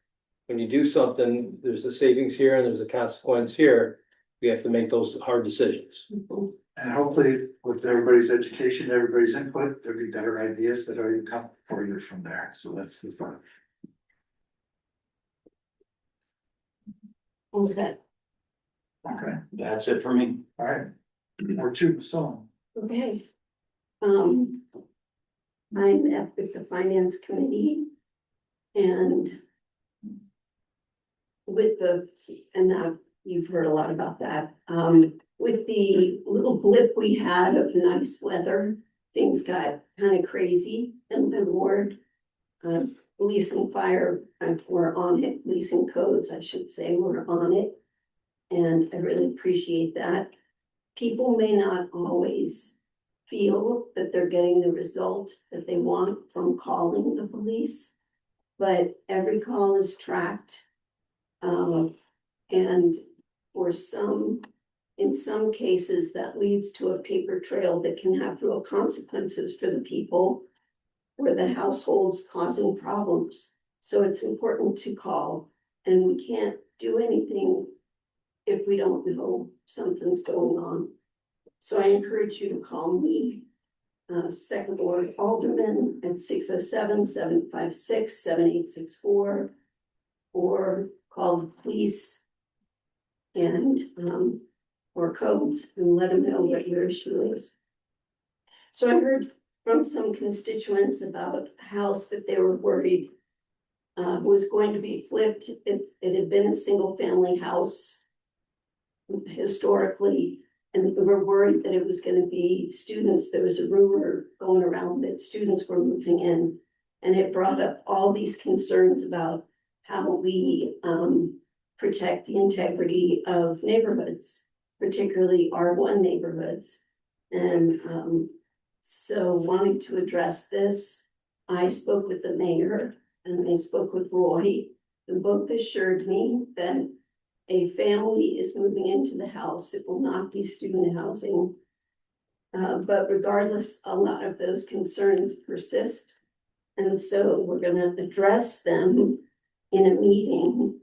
when you do something, there's a savings here and there's a consequence here. We have to make those hard decisions. And hopefully with everybody's education, everybody's input, there'll be better ideas that are come 4 years from there, so that's the fun. All set. Okay, That's it for me. all right, or two, so. Okay. I met with the finance committee and now you've heard a lot about that. With the little blip we had of nice weather, things got kind of crazy in the ward. Police and fire were on it, police and codes, I should say, were on it. And I really appreciate that. People may not always feel that they're getting the result that they want from calling the police, but every call is tracked. And in some cases, that leads to a paper trail that can have real consequences for the people or the households causing problems. So it's important to call, and we can't do anything if we don't know something's going on. So I encourage you to call me, Second Ward Alderman at 607-756-7864, or call the police and or codes and let them know what your issue is. So I heard from some constituents about a house that they were worried was going to be flipped. It had been a single family house historically, and we were worried that it was going to be students. There was a rumor going around that students were moving in, and it brought up all these concerns about how we protect the integrity of neighborhoods, particularly R1 neighborhoods. And so wanting to address this, I spoke with the mayor and I spoke with Roy, and both assured me that a family is moving into the house. It will not be student housing. But regardless, a lot of those concerns persist. And so we're gonna address them in a meeting,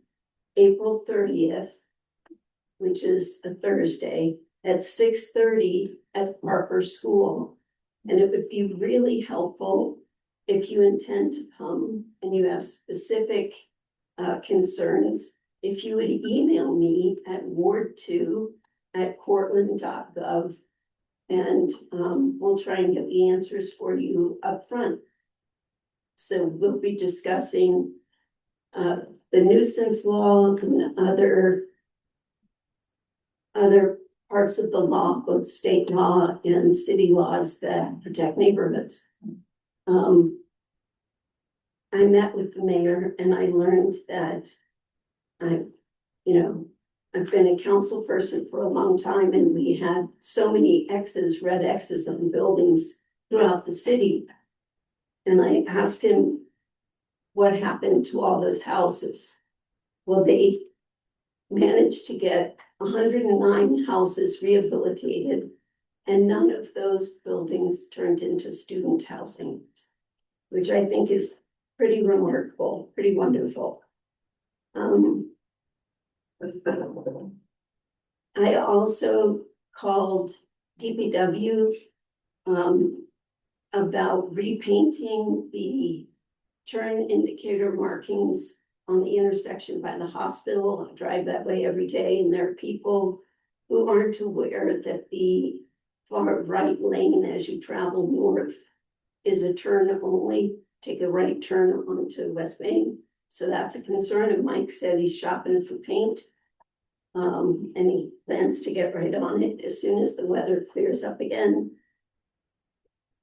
April 30th, which is a Thursday, at 6:30 at Parker School. And it would be really helpful if you intend to come and you have specific concerns, if you would email me at ward2@cortland.gov, and we'll try and get the answers for you up front. So we'll be discussing the nuisance law and other parts of the law, both state law and city laws that protect neighborhoods. I met with the mayor and I learned that I've been a council person for a long time, and we had so many X's, red X's on buildings throughout the city. And I asked him what happened to all those houses. Well, they managed to get 109 houses rehabilitated, and none of those buildings turned into student housing, which I think is pretty remarkable, pretty wonderful. I also called DPW about repainting the turn indicator markings on the intersection by the hospital. I drive that way every day, and there are people who aren't aware that the far right lane as you travel north is a turn only. Take a right turn onto West Main. So that's a concern, and Mike said he's shopping for paint. And he plans to get right on it as soon as the weather clears up again.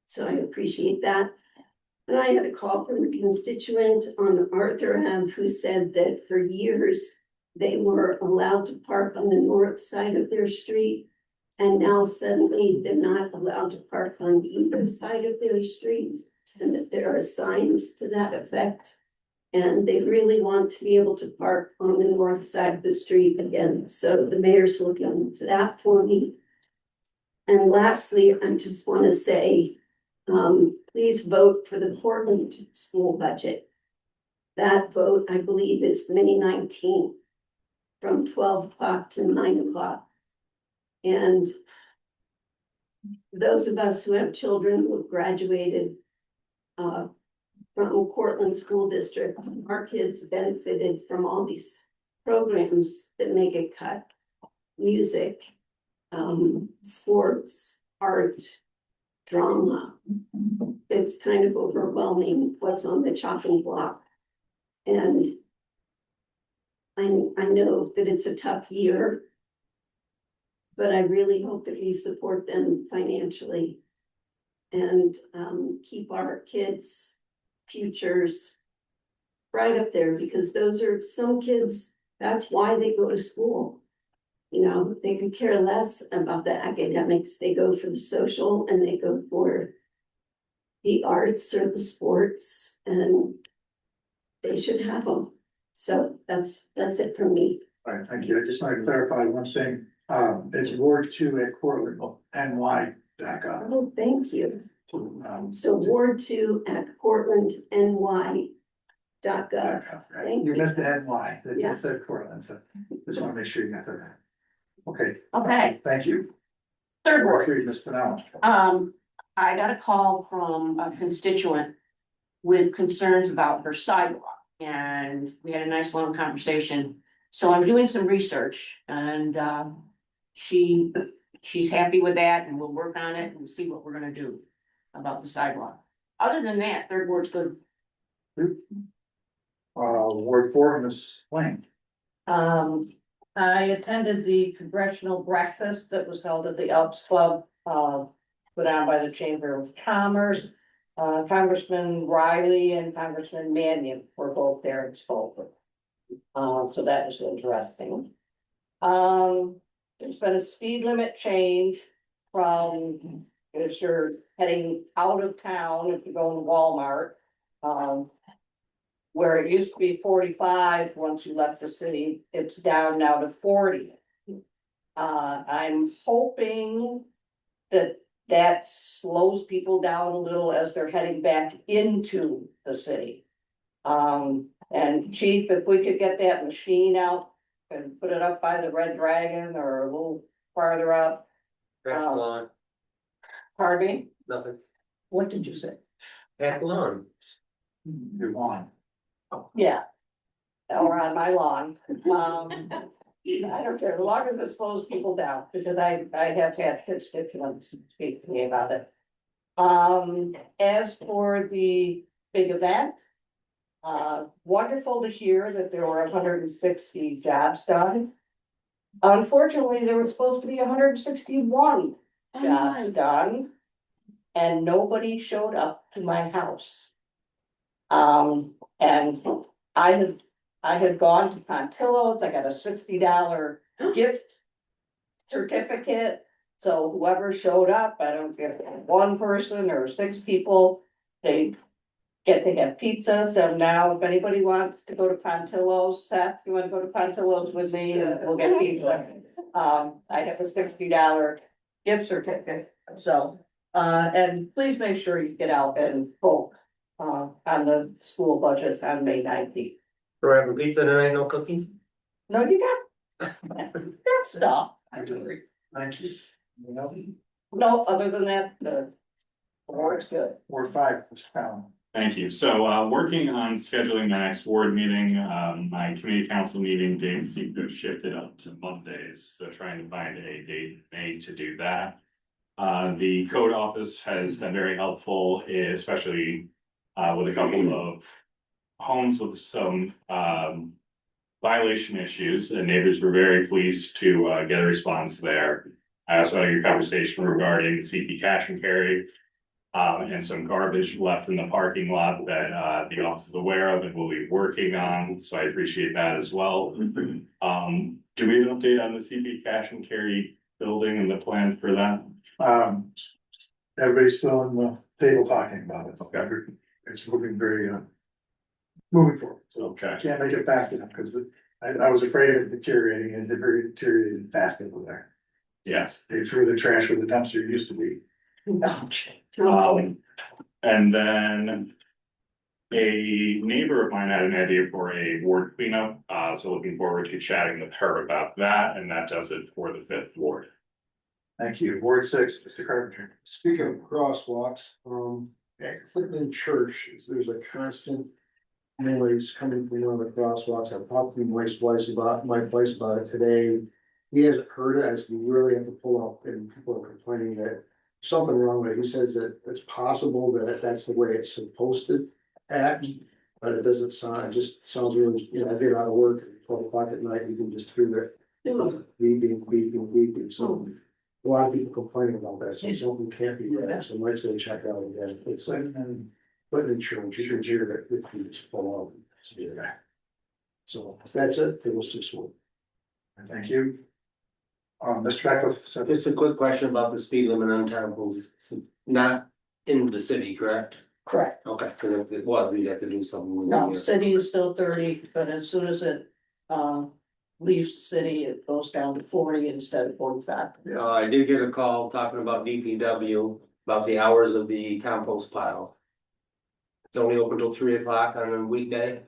So I appreciate that. And I had a call from a constituent on Arthur Ave who said that for years they were allowed to park on the north side of their street. And now suddenly they're not allowed to park on either side of their street, and that there are signs to that effect. And they really want to be able to park on the north side of the street again. So the mayor's looking into that for me. And lastly, I just want to say, please vote for the Portland school budget. That vote, I believe, is May 19th from 12 o'clock to 9 o'clock. And those of us who have children who have graduated from Cortland School District, our kids benefited from all these programs that make it cut. Music, sports, art, drama. It's kind of overwhelming what's on the chopping block. And I know that it's a tough year, but I really hope that we support them financially and keep our kids' futures right up there, because those are some kids, that's why they go to school. You know, they could care less about the academics. They go for the social, and they go for the arts or the sports, and they should have them. So that's it for me. All right, thank you. I just want to clarify one thing. It's Ward2@CortlandNY.gov. Oh, thank you. Um, So Ward2@CortlandNY.gov. Thank You you. missed the NY, they Yeah. just said Cortland, so just want to make sure you got that. Okay. Okay. Thank you. Third ward, Three mispronounced. I got a call from a constituent with concerns about her sidewalk, and we had a nice long conversation. So I'm doing some research, and she's happy with that, and we'll work on it and see what we're gonna do about the sidewalk. Other than that, third ward's good. Ward 4, Ms. Lane. I attended the congressional breakfast that was held at the Elks Club, put on by the Chamber of Commerce. Congressman Riley and Congressman Mannion were both there and spoke. So that was interesting. There's been a speed limit change from, if you're heading out of town, if you go to Walmart. Where it used to be 45, once you left the city, it's down now to 40. I'm hoping that slows people down a little as they're heading back into the city. And Chief, if we could get that machine out and put it up by the Red Dragon or a little farther up. That's Um, lawn, Pardon me, nothing, what did you say? at lawn. Your lawn. Yeah. Or on my lawn, I don't care, as long as it slows people down, because I have had constituents speak to me about it. As for the big event. Wonderful to hear that there were 160 jobs done. Unfortunately, there was supposed to be 161 jobs done. And nobody showed up to my house. And I had gone to Pontillo's, I got a $60 gift certificate. So whoever showed up, I don't care if it was one person or 6 people, they get to have pizza. So now if anybody wants to go to Pontillo's, Seth, you wanna go to Pontillo's with me, we'll get pizza. I have a $60 gift certificate, so, and please make sure you get out and vote. On the school budget on May 19th. We're having pizza tonight, no cookies? No, you got that stuff. Thank you. No, other than that, the board's good. Ward 5, Mr. Fallon. Thank you. So, working on scheduling my next ward meeting, my community council meeting dates seem to have shifted up to Mondays, so trying to find a date in May to do that. The code office has been very helpful, especially with a couple of homes with some violation issues, and neighbors were very pleased to get a response there. I also had a conversation regarding CP cash and carry. And some garbage left in the parking lot that the office is aware of and will be working on, so I appreciate that as well. Do we have an update on the CP cash and carry building and the plan for that? Everybody's still on the table talking about it. Okay. It's moving very, moving forward. So Okay. I can't make it fast enough because I was afraid of it deteriorating and it deteriorated fast over there. Yes. They threw the trash where the dumpster used to be. And then a neighbor of mine had an idea for a ward cleanup, so looking forward to chatting with her about that, and that does it for the 5th ward. Thank you. Ward 6, Mr. Carpenter. Speaking of crosswalks, at Clinton Church, there's a constant noise coming from one of the crosswalks. I've talked to Mike Weiss about it today. He hasn't heard it, as you really have to pull up, and people are complaining that something wrong with it. He says that it's possible that that's the way it's supposed to act, but it doesn't sound, it just sounds really, I get out of work at 12 o'clock at night, you can just hear it beeping, so a lot of people complaining about that, so something can't be right, so Mike's gonna check out again. It's like, but insurance, you can hear it, if you just pull out. So that's it, it was just one. Thank you. Mr. Beckwith. Just a quick question about the speed limit on Temples, it's not in the city, correct? Correct. Okay, cause if it was, we'd have to do something. No, city is still 30, but as soon as it, leaves the city, it goes down to 40 instead of 45. I did get a call talking about DPW, about the hours of the compost pile. It's only open till 3 o'clock on a weekday.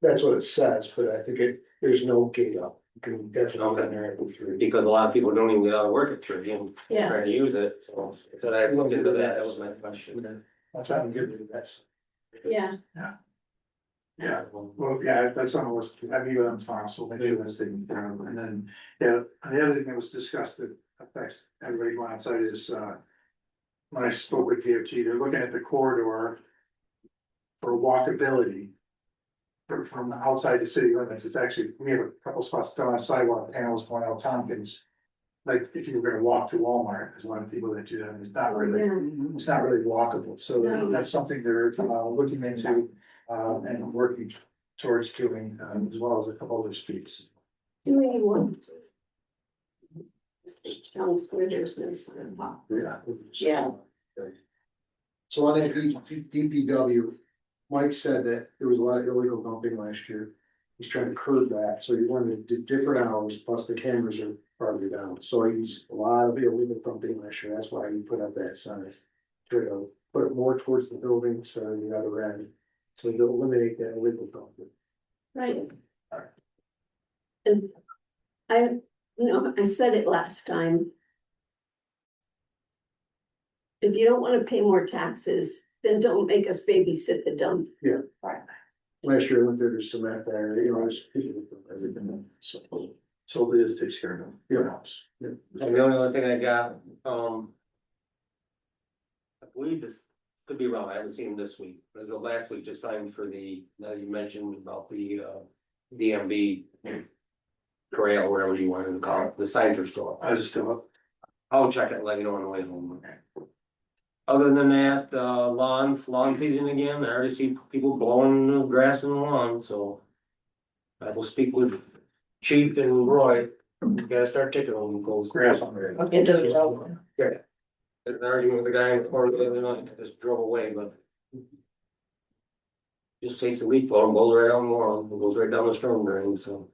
That's what it says, but I think there's no gate up. You can definitely get in there at 3. Because a lot of people don't even get out of work at 3 and Yeah. try to use it, so I said I'd look into that, that was my question. That's how I'm giving you that. Yeah. Yeah, well, yeah, that's on the list. I meet with them tomorrow, so we'll make sure that's taken care of. And then, yeah, and the other thing that was discussed that affects everybody going outside is, when I spoke with DOT, they're looking at the corridor for walkability from outside the city limits. It's actually, we have a couple spots still on sidewalk panels going out Tompkins. Like if you were gonna walk to Walmart, there's a lot of people that do that, and it's not really walkable, so that's something they're looking into. And working towards doing, as well as a couple other streets. Do we want? Town square, there's no sign. Yeah. So on that DPW, Mike said that there was a lot of illegal dumping last year. He's trying to curb that, so he wanted to do different hours, plus the cameras are probably down, so he's a lot of illegal dumping last year, that's why he put up that sign. To put it more towards the building instead of the other end, so to eliminate that illegal dumping. Right. And I said it last time. If you don't wanna pay more taxes, then don't make us babysit the dump. Last year I went there to cement there, there's people that do everything, so. So Liz takes care of them. Yeah. And the only other thing I got, I believe this could be wrong, I haven't seen him this week, but as of last week, just signed for the, now you mentioned about the, DMV. Trail, whatever you wanted to call it, the signs are still up. I was still up. I'll check it and let you know on the way home. Other than that, lawn season again, I already see people blowing the grass in the lawn, so. I will speak with Chief and Roy, you gotta start taking them, goes. Grass on there. Okay, do it over. Yeah. An argument with the guy in the court the other night, just drove away, but. Just takes a leaf blower and blows right on the lawn, it goes right down the storm drain, so.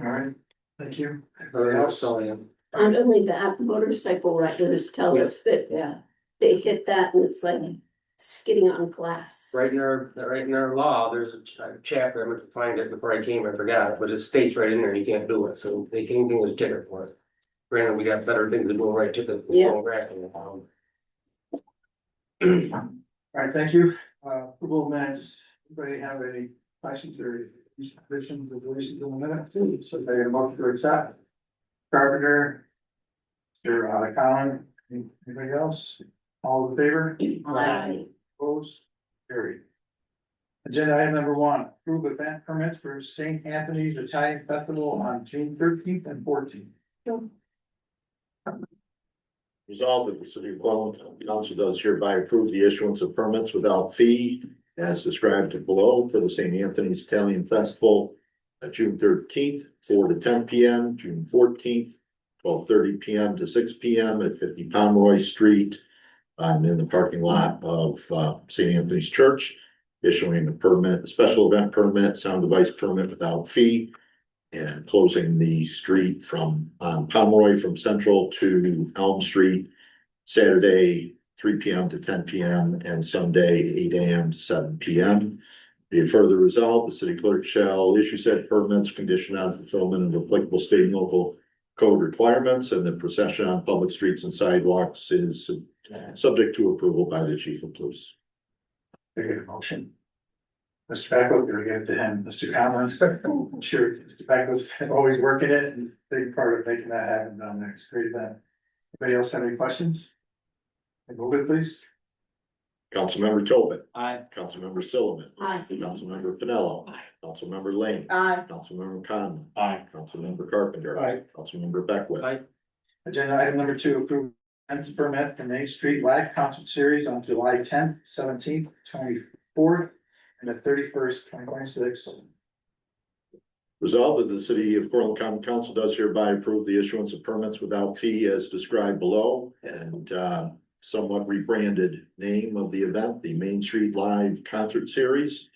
All right, thank you. That's all I have. Not only that, motorcycle riders tell us that they hit that and it's like skidding on glass. Right in our law, there's a chapter, I meant to find it before I came, I forgot it, but it states right in there, you can't do it, so they can't give us a ticket for it. Granted, we got better things to do, right, ticket. Yeah. All right, thank you. Approval of minutes. Anybody have any questions or additions or deletions in the minutes? So they have a motion to accept. Carpenter. Mr. Collin, anybody else? All in favor? Aye. Opposed? Carried. Agenda item number 1, approve event permits for St. Anthony's Italian Festival on June 13th and 14th. Resolved that the city of Portland Council does hereby approve the issuance of permits without fee as described below for the St. Anthony's Italian Festival June 13th, 4 to 10 p.m., June 14th, 12:30 p.m. to 6 p.m. at 50 Pomeroy Street. In the parking lot of St. Anthony's Church, issuing a permit, a special event permit, sound device permit without fee. And closing the street from Pomeroy from Central to Elm Street, Saturday, 3 p.m. to 10 p.m. and Sunday, 8 a.m. to 7 p.m. Be it further resolved, the city clerk shall issue said permits conditioned on fulfillment of applicable state and local code requirements, and the procession on public streets and sidewalks is subject to approval by the chief of police. They get a motion. Mr. Beckles, we're gonna get to him, Mr. Collins. I'm sure Mr. Beckles always working it and big part of making that happen down there. It's a great event. Anybody else have any questions? Move it, please. Councilmember Tobin. Aye. Councilmember Silliman. Aye. Councilmember Pinello. Councilmember Lane. Aye. Councilmember Conlon. Aye. Councilmember Carpenter. Aye. Councilmember Beckwith. Aye. Agenda item number 2, approve events permit for Main Street Live Concert Series on July 10th, 17th, 24th, and the 31st, 2026. Resolved that the city of Portland Common Council does hereby approve the issuance of permits without fee as described below, and somewhat rebranded name of the event, the Main Street Live Concert Series.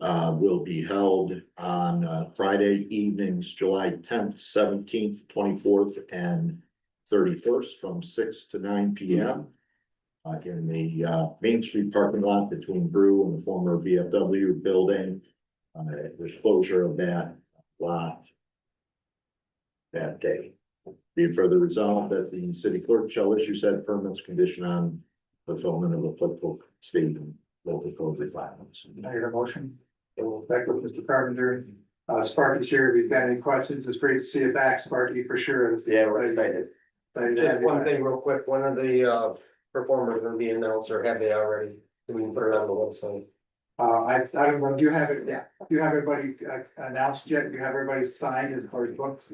Will be held on Friday evenings, July 10th, 17th, 24th, and 31st from 6 to 9 p.m. In the Main Street parking lot between Brew and the former VFW building. There's closure of that lot that day. Be it further resolved that the city clerk shall issue said permits conditioned on fulfillment of applicable state and local code requirements. I hear a motion. So back with Mr. Carpenter. Sparky's here. If you've got any questions, it's great to see you back, Sparky, for sure. Yeah, we're excited. Excited to have Just you one back. thing real quick, one of the performers will be announced, or have they already? So we can put it on the website. I don't know, do you have it, yeah, do you have everybody announced yet? Do you have everybody signed as far as books?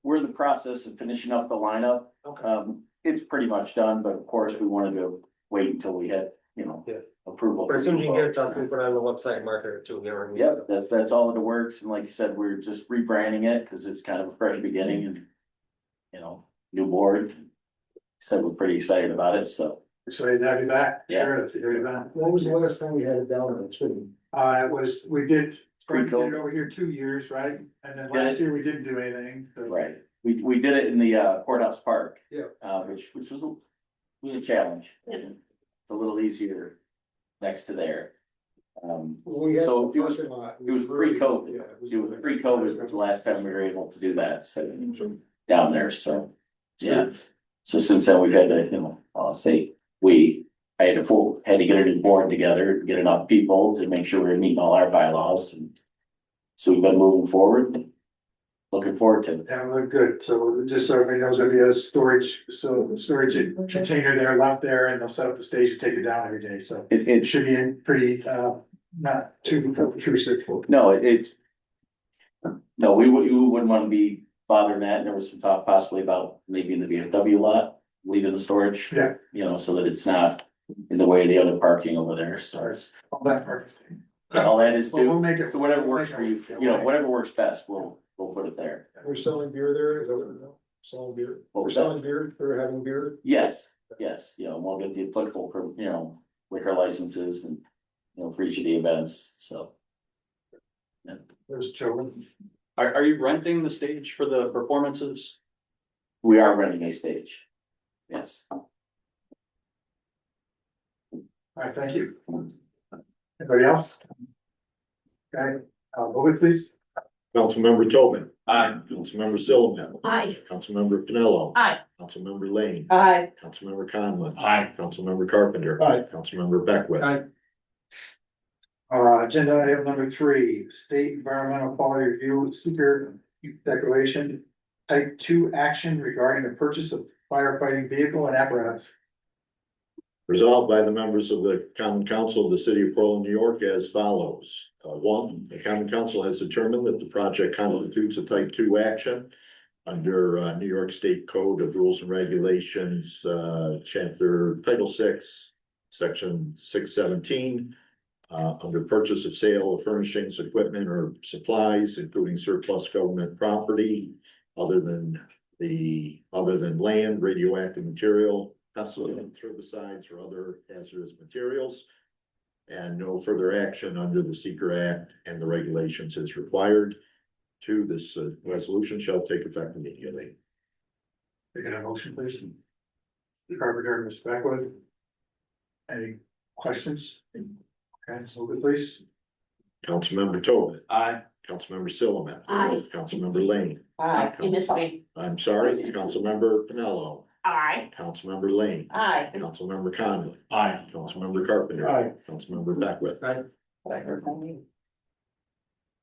We're in the process of finishing up the lineup. Okay. It's pretty much done, but of course, we wanted to wait until we had, Yeah. approval. But as soon as you get it, we put it on the website, market it too, never. Yep, that's all in the works, and like you said, we're just rebranding it, cause it's kind of a fresh beginning and. You know, new board. Said we're pretty excited about it, so. Excited to have you back. Yeah. Sure, that's a great event. When was the last time we had it down in the city? It was, we did, we did it Pre-COVID. over here 2 years, right? And then Yeah. last year we didn't do anything, so. Right, we did it in the courthouse park. Yeah. Which was a challenge. It's a little easier next to there. We had So the it was parking lot. it was pre-COVID. Yeah, It was pre-COVID was the last time we were able to do that, so down there, so, yeah. So since then, we've had to, you know, I had to get a new board together, get enough people to make sure we're meeting all our bylaws and. So we've been moving forward. Looking forward to it. Yeah, we look good. So just so everybody knows, there'll be a storage container there left there and they'll set up the stage and take it down every day. So It, it should be in pretty, not too intrusive. no, no, we wouldn't want to be bothering that. There was some talk possibly about maybe in the VFW lot, leaving the storage. Yeah. You know, so that it's not in the way of the other parking over there, so it's, All that part. all that is Well, we'll too. make it- So whatever we'll works make for it you, work. you know, whatever works best, we'll put it there. We're selling beer there, is that what we're doing? Selling beer? What We're was that? selling beer, we're having beer. Yes, you know, we'll get the applicable, liquor licenses and, for each of the events, so. There's children. Are you renting the stage for the performances? We are renting a stage. Yes. All right, thank you. Anybody else? Okay, vote it, please. Councilmember Tobin. Aye. Councilmember Silliman. Aye. Councilmember Pinello. Aye. Councilmember Lane. Aye. Councilmember Conlon. Aye. Councilmember Carpenter. Aye. Councilmember Beckwith. Aye. Agenda item number 3, State Environmental Quality Review Seeker Declaration. Type 2 action regarding the purchase of firefighting vehicle and apparatus. Resolved by the members of the Common Council of the City of Portland, New York as follows. One, the Common Council has determined that the project constitutes a type 2 action under New York State Code of Rules and Regulations, Title 6, Section 617. Under purchase of sale of furnishings, equipment, or supplies, including surplus government property, other than land, radioactive material, pesticide, herbicides, or other hazardous materials. And no further action under the Seeker Act and the regulations is required. 2, this resolution shall take effect immediately. Taking a motion, please. Carpenter, Ms. Beckwith. Any questions? Okay, move it, please. Councilmember Tobin. Aye. Councilmember Silliman. Aye. Councilmember Lane. Aye. You missed me. I'm sorry, Councilmember Pinello. Aye. Councilmember Lane. Aye. Councilmember Conlon. Aye. Councilmember Carpenter. Aye. Councilmember Beckwith.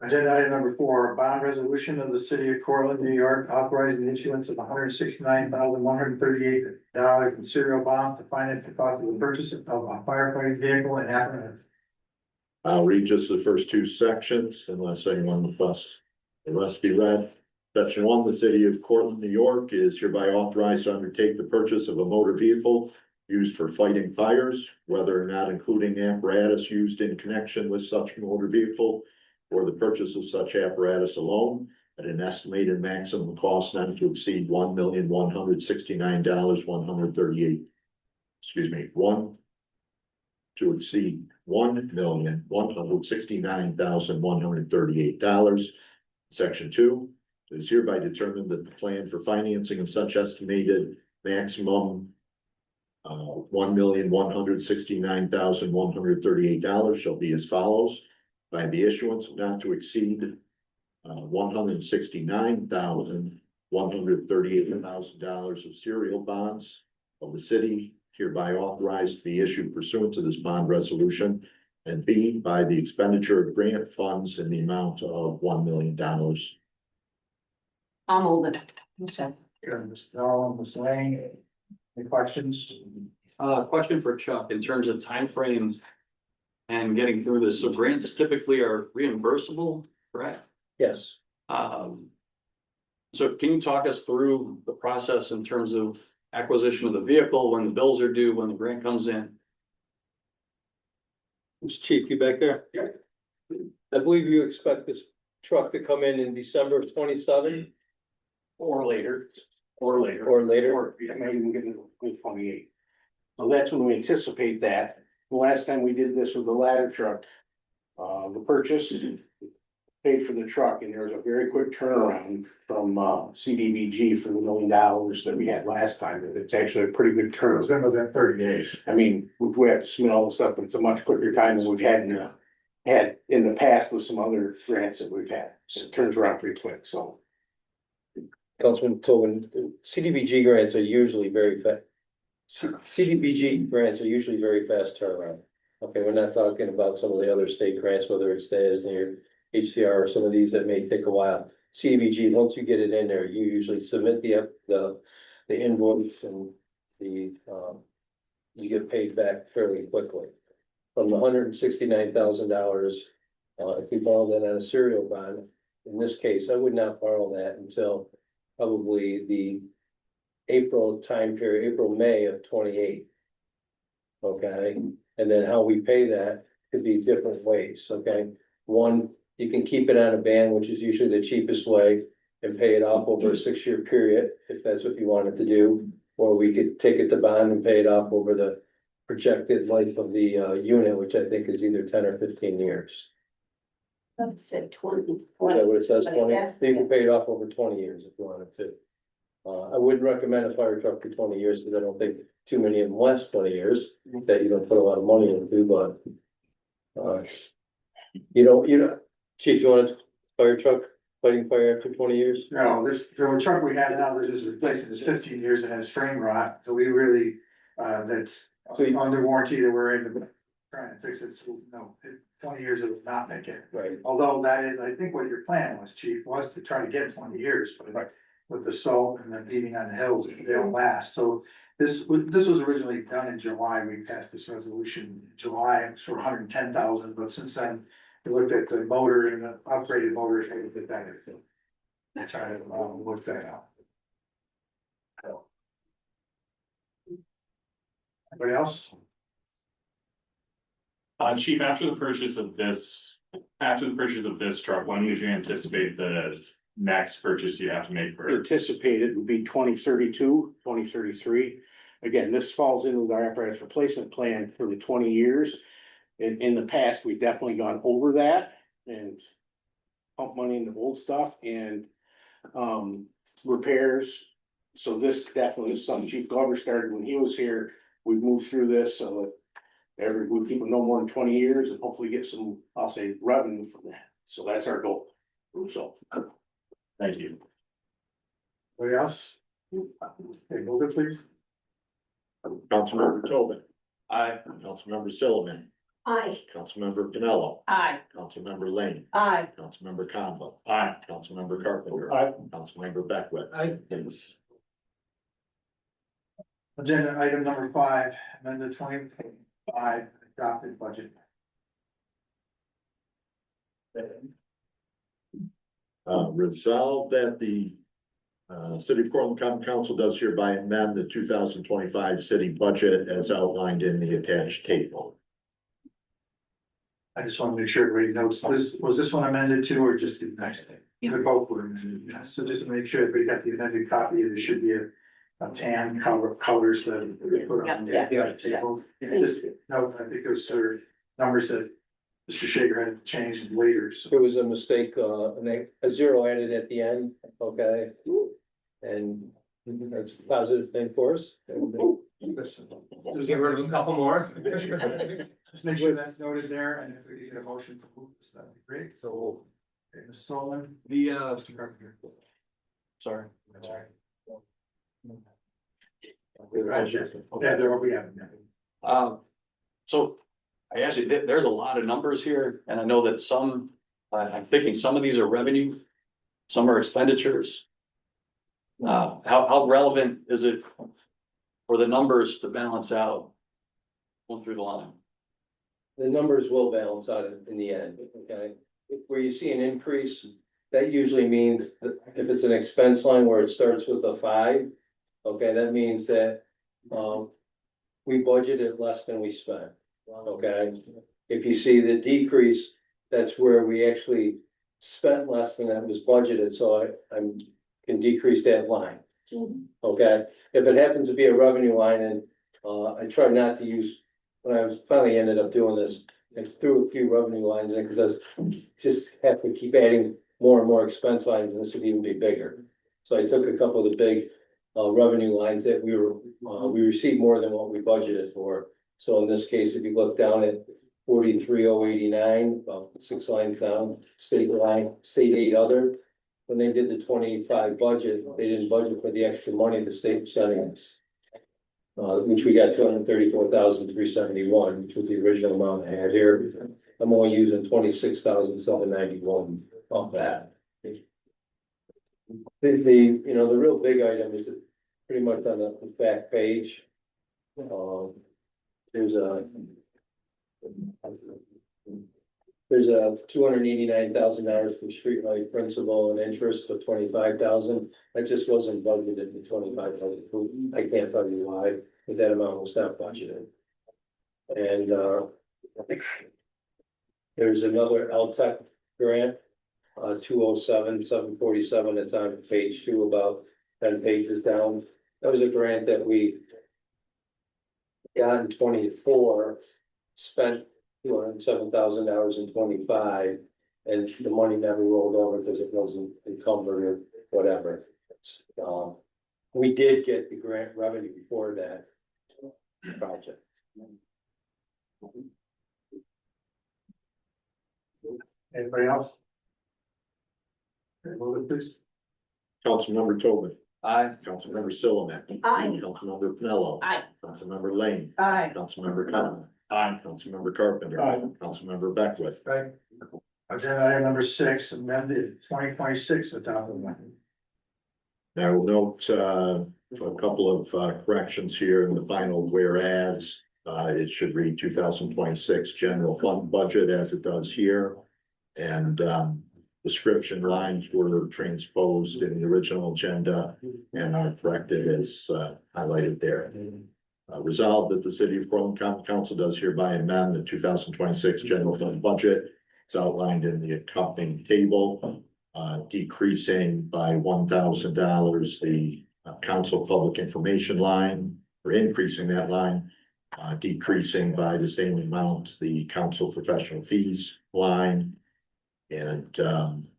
Agenda item number 4, bond resolution of the city of Cortland, New York, authorizing the issuance of $169,138 in serial bonds to finance the cost of the purchase of a firefighting vehicle and apparatus. I'll read just the first 2 sections unless anyone requests the rest be read. Section 1, the city of Cortland, New York is hereby authorized to undertake the purchase of a motor vehicle used for fighting fires, whether or not including apparatus used in connection with such motor vehicle, or the purchase of such apparatus alone at an estimated maximum cost not to exceed $1,169,138. To exceed $1,169,138. Section 2, it is hereby determined that the plan for financing of such estimated maximum $1,169,138 shall be as follows. By the issuance of not to exceed $169,138 of serial bonds of the city hereby authorized to be issued pursuant to this bond resolution. And B, by the expenditure of grant funds in the amount of $1 million. I'll move it. Good, Ms. Bell, Ms. Lane, any questions? Question for Chuck, in terms of timeframes and getting through this, so grants typically are reimbursable, correct? Yes. So can you talk us through the process in terms of acquisition of the vehicle, when the bills are due, when the grant comes in? Mr. Chief, you back there? Yeah. I believe you expect this truck to come in December of 27 Or later. Or later. or later. Or, yeah, maybe we get in 28. So that's when we anticipate that. The last time we did this with the ladder truck, the purchase paid for the truck, and there was a very quick turnaround from, CDBG for the $1 million that we had last time. It's actually a pretty good It was turnaround. done within 30 days. I mean, we have to submit all the stuff, but it's a much quicker time than we've had in the past with some other grants that we've had. So it turns around pretty quick, so. Councilman Tobin, CDBG grants are usually very fast. CDBG grants are usually very fast turnaround. Okay, we're not talking about some of the other state grants, whether it's DES and your HCR or some of these that may take a while. CDBG, once you get it in there, you usually submit the invoice and you get paid back fairly quickly. From the $169,000, if we borrow that on a serial bond, in this case, I would not borrow that until probably the April time period, April, May of 28. Okay, and then how we pay that could be different ways, okay? One, you can keep it on a band, which is usually the cheapest way, and pay it off over a 6-year period, if that's what you wanted to do. Or we could take it to bond and pay it off over the projected life of the unit, which I think is either 10 or 15 years. That said 20. Is that what it says, 20? Yeah. You can pay it off over 20 years if you wanted to. I wouldn't recommend a fire truck for 20 years, because I don't think too many of them last 20 years, that you don't put a lot of money into, but. You know, Chief, you want a fire truck fighting fire after 20 years? No, the truck we have now, that is replacing is 15 years and has frame rot, so we really, that's under warranty that we're in trying to fix it, so no, 20 years it will not make it. Right. Although that is, I think what your plan was, chief, was to try to get 20 years, but with the salt and the beating on the hills, they don't last, so. This was originally done in July, we passed this resolution in July, for 110,000, but since then, we looked at the motor and the upgraded motor, it's a little bit better. I try to work that out. Anybody else? Chief, after the purchase of this truck, when would you anticipate the next purchase you have to make for it? Anticipated would be 2032, 2033. Again, this falls into our apparatus replacement plan for the 20 years. In the past, we've definitely gone over that and pump money into old stuff and repairs. So this definitely is something Chief Glover started when he was here. We've moved through this so that we keep it no more than 20 years and hopefully get some, I'll say, revenue from that. So that's our goal. So. Thank you. Anybody else? Okay, move it please. Councilmember Tobin, Aye. Councilmember Silliman, Aye. Councilmember Pinello, Aye. Councilmember Lane, Aye. Councilmember Conlon, Aye. Councilmember Carpenter. Aye. Councilmember Beckwith. Aye. Yes. Agenda item number 5, amended 25 adopted budget. Resolved that the City of Cortland County Council does hereby amend the 2025 city budget as outlined in the attached table. I just want to make sure everybody notes, was this one amended too, or just the next thing? Yeah. They're both were amended, yes. So just to make sure everybody got the amended copy, there should be a tan colors that we put on the table. Just, no, I think those are numbers that Mr. Shaker had changed later, so. There was a mistake, a zero added at the end, okay? And that's a positive thing for us. Just get rid of a couple more. Just make sure that's noted there, and if we get a motion to move this, that'd be great, so. Okay, Ms. Sullivan. Mr. Carpenter. Sorry. Yeah, there will be. So I actually, there's a lot of numbers here, and I know that some, I'm thinking some of these are revenue, some are expenditures. How relevant is it for the numbers to balance out going through the line? The numbers will balance out in the end, okay? Where you see an increase, that usually means that if it's an expense line where it starts with a 5, okay, that means that we budgeted less than we spent, okay? if you see the decrease, that's where we actually spent less than that was budgeted, so I can decrease that line. Okay, if it happens to be a revenue line, and I try not to use, when I was finally ended up doing this, I threw a few revenue lines in, because I was just have to keep adding more and more expense lines, and this would even be bigger. So I took a couple of the big revenue lines that we received more than what we budgeted for. So in this case, if you look down at 43,089, about 6 lines down, state line, state aid other. When they did the 25 budget, they didn't budget for the extra money the state was sending us. Which we got 234,371, which was the original amount I had here. I'm only using 26,791 of that. The real big item is pretty much on the back page. There's a $289,000 for streetlight principal and interest for 25,000. That just wasn't budgeted for 25,000. I can't tell you why, but that amount was not budgeted. And there's another LTEC grant, 207,747. It's on page 2, about 10 pages down. That was a grant that we got in 24, spent $207,000 in 25, and the money never rolled over because it wasn't encumbered or whatever. We did get the grant revenue before that project. Anybody else? Okay, move it, please. Councilmember Tobin. Aye. Councilmember Sillamäki. Aye. Councilmember Pinello. Aye. Councilmember Lane. Aye. Councilmember Conlon. Aye. Councilmember Carpenter. Aye. Councilmember Beckwith. Right. Agenda item number 6, amended 2026 adopted. Now, we'll note, a couple of corrections here in the final whereas. It should read 2026 general fund budget as it does here. And, description lines were transposed in the original agenda and are corrected as highlighted there. Resolved that the city of Portland County Council does hereby amend the 2026 general fund budget. It's outlined in the accompanying table, decreasing by $1,000 the council public information line, or increasing that line, decreasing by the same amount the council professional fees line, and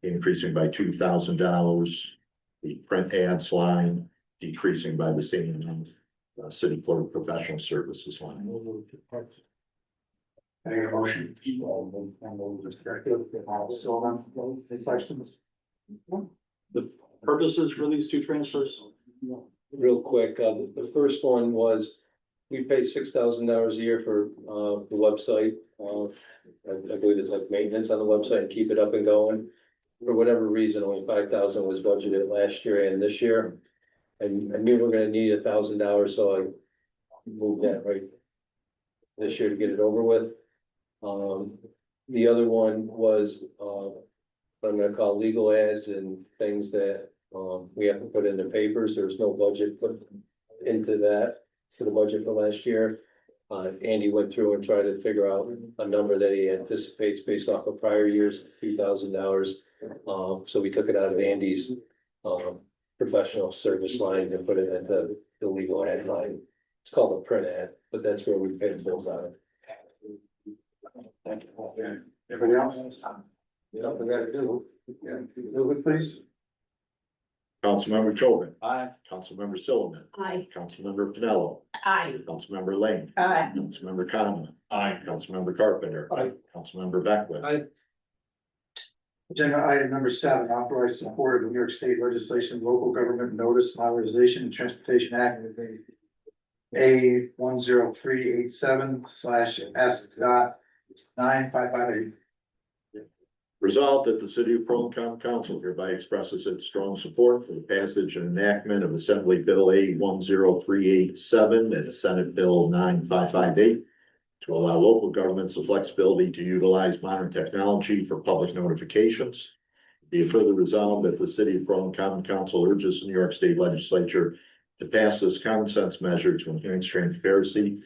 increasing by $2,000 the print ads line, decreasing by the same amount city clerk professional services line. Can I get a motion? Any questions? The purposes for these two transfers? Real quick, the first one was, we pay $6,000 a year for the website. I believe it's like maintenance on the website and keep it up and going. For whatever reason, only 5,000 was budgeted last year and this year. And I knew we were gonna need $1,000, so I moved that right this year to get it over with. The other one was what I'm gonna call legal ads and things that we have to put in the papers. There's no budget put into that for the budget for last year. Andy went through and tried to figure out a number that he anticipates based off of prior years, $3,000. So we took it out of Andy's professional service line and put it into the legal ad line. It's called a print ad, but that's where we pay the bills on it. Thank you. Everybody else? Nothing got to do. Yeah, move it, please. Councilmember Tobin. Aye. Councilmember Sillamäki. Aye. Councilmember Pinello. Aye. Councilmember Lane. Aye. Councilmember Conlon. Aye. Councilmember Carpenter. Aye. Councilmember Beckwith. Aye. Agenda item number 7, authorize support of the New York State legislation, local government notice modernization and transportation act. A10387/S.95558. Resolved that the city of Portland County Council hereby expresses its strong support for the passage and enactment of Assembly Bill A10387 and Senate Bill 9558 to allow local governments the flexibility to utilize modern technology for public notifications. Be it further resolved that the city of Portland County Council urges the New York State Legislature to pass this common sense measure to enhance transparency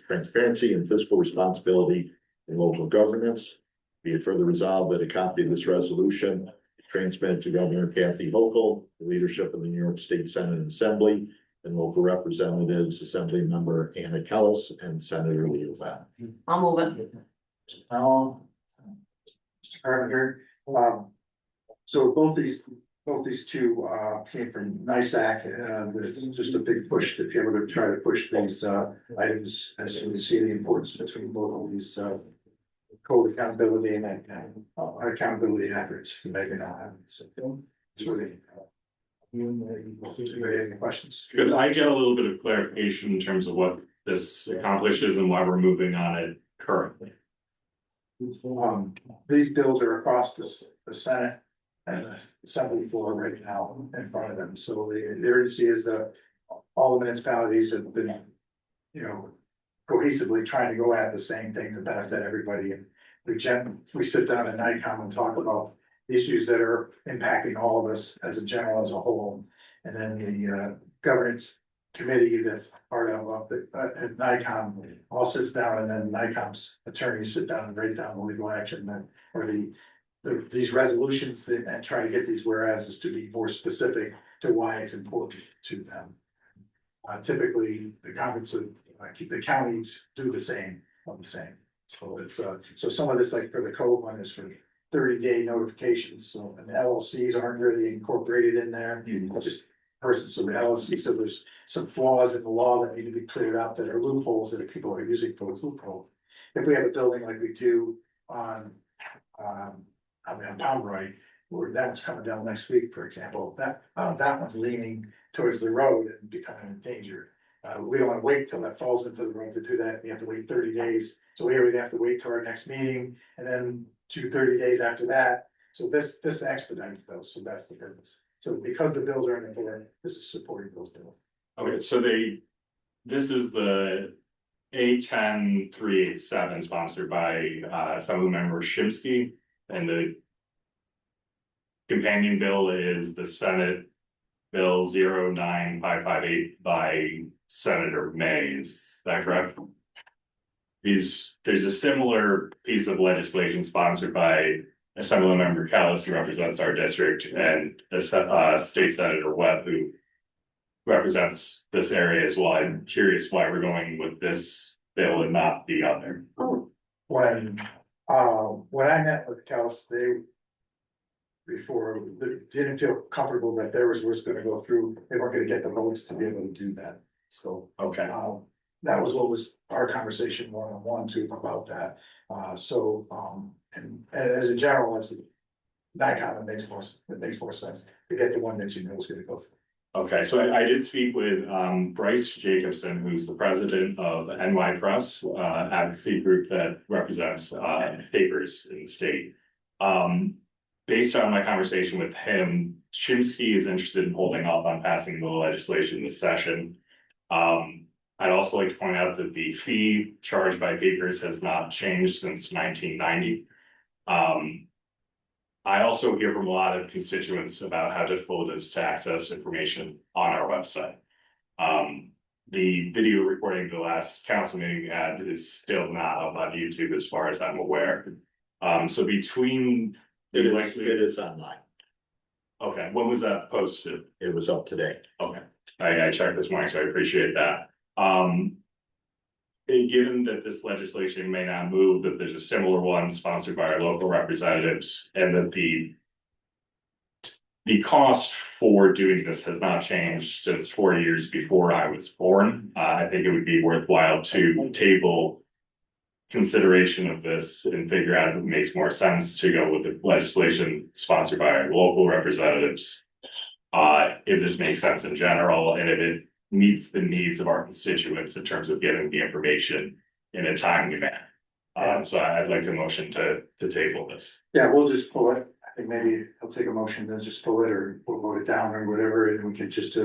and fiscal responsibility and local governance. Be it further resolved that a copy of this resolution transmitted to Governor Kathy Hochul, the leadership of the New York State Senate and Assembly, and local representatives, Assembly Member Anna Kellis and Senator Leo Bass. I'll move it. Mr. Carpenter, so both these two, came from NISAC, there's just a big push to be able to try to push these, items, as you can see the importance between both of these, code accountability and accountability efforts to make it happen, so it's really. Any questions? Could I get a little bit of clarification in terms of what this accomplishes and why we're moving on it currently? These bills are across the Senate and the Assembly floor right now in front of them, so the urgency is that all the municipalities have been, cohesively trying to go at the same thing to benefit everybody, and we sit down at NICOM and talk about issues that are impacting all of us as a general, as a whole. And then the governance committee that's part of at NICOM all sits down, and then NICOM's attorneys sit down and write down the legal action that, or these resolutions and try to get these whereases to be more specific to why it's important to them. Typically, the counties do the same. So it's, so some of this, like for the code one, is for 30-day notifications, so, and the LLCs aren't really incorporated in there, just persons, so the LLC, so there's some flaws in the law that need to be cleared up, that are loopholes that people are using for those loopholes. If we have a building like we do on, Pomeroy, where that one's coming down next week, for example, that one's leaning towards the road and becoming in danger. We don't wanna wait till that falls into the road to do that, we have to wait 30 days, so here we have to wait till our next meeting, and then 30 days after that. So this expedites those, so that's the purpose. So because the bills are in the floor, this is supporting those bills. Okay, so this is the A10387 sponsored by Assemblymember Shimsky, and the companion bill is the Senate Bill 09558 by Senator May, is that correct? There's a similar piece of legislation sponsored by Assemblymember Kellis, who represents our district, and State Senator Webb, who represents this area as well. I'm curious why we're going with this bill and not the other. When I met with Kellis, they didn't feel comfortable that theirs was gonna go through, they weren't gonna get the votes to be able to do that, so. Okay. That was what was our conversation one-on-one too about that, and as a general, as NICOM, it makes more sense to get the one that you know is gonna go through. Okay, so I did speak with Bryce Jacobson, who's the president of NY Press, advocacy group that represents papers in the state. Based on my conversation with him, Shimsky is interested in holding off on passing the legislation this session. I'd also like to point out that the fee charged by papers has not changed since 1990. I also hear from a lot of constituents about how difficult it is to access information on our website. The video recording of the last council meeting is still not up on YouTube as far as I'm aware. So between It is online. Okay, when was that posted? It was up today. Okay, I checked this morning, so I appreciate that. Given that this legislation may not move, that there's a similar one sponsored by our local representatives, and that the cost for doing this has not changed since 4 years before I was born, I think it would be worthwhile to table consideration of this and figure out if it makes more sense to go with the legislation sponsored by our local representatives. If this makes sense in general, and if it meets the needs of our constituents in terms of getting the information in a timely manner. So I'd like to motion to table this. Yeah, we'll just pull it. I think maybe I'll take a motion to just pull it, or we'll vote it down or whatever, and we can just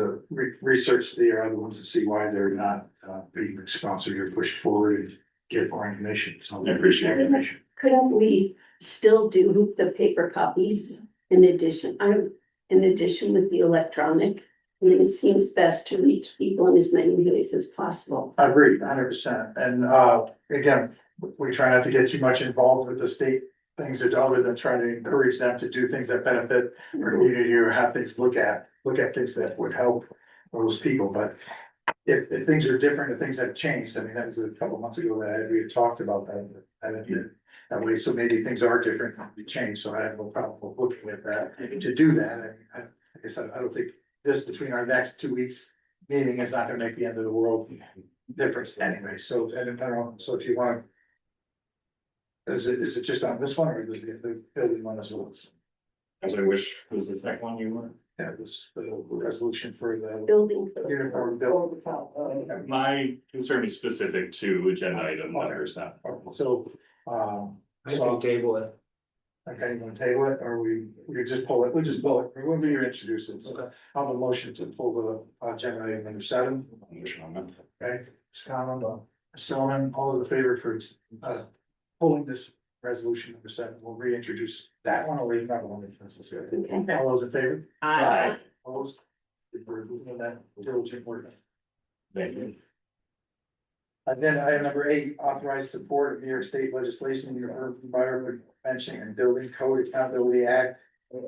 research the other ones to see why they're not being sponsored or pushed forward and get more information. So I appreciate it. Couldn't we still do the paper copies in addition with the electronic? I mean, it seems best to reach people in as many ways as possible. I agree, 100%. And again, we try not to get too much involved with the state things that other than trying to encourage them to do things that benefit our community or have things look at things that would help those people. But if things are different, if things have changed, I mean, that was a couple months ago that we had talked about that way. So maybe things are different, change. So I have no problem looking at that. To do that, I mean, like I said, I don't think this between our next 2 weeks meeting is not gonna make the end of the world difference anyway, so, and I don't know, so if you want. Is it just on this one, or is it the building one as well? As I wish was the second one you were. Yeah, this, the resolution for the Building. uniform bill. My concern is specific to agenda item number 7. So, so, table it. okay, you wanna table it, or we just pull it, we'll just pull it, we'll be introducing, so I'll have a motion to pull the agenda item number 7. Motion on that. Okay, Scanlon, Sullivan, all those in favor for pulling this resolution number 7, we'll reintroduce that one, or we another one if necessary. Okay. All those in favor? Aye. Opposed? We're doing that diligent work. Thank you. And then item number 8, authorize support of New York State legislation, New York Environment Prevention and Building Code Accountability Act.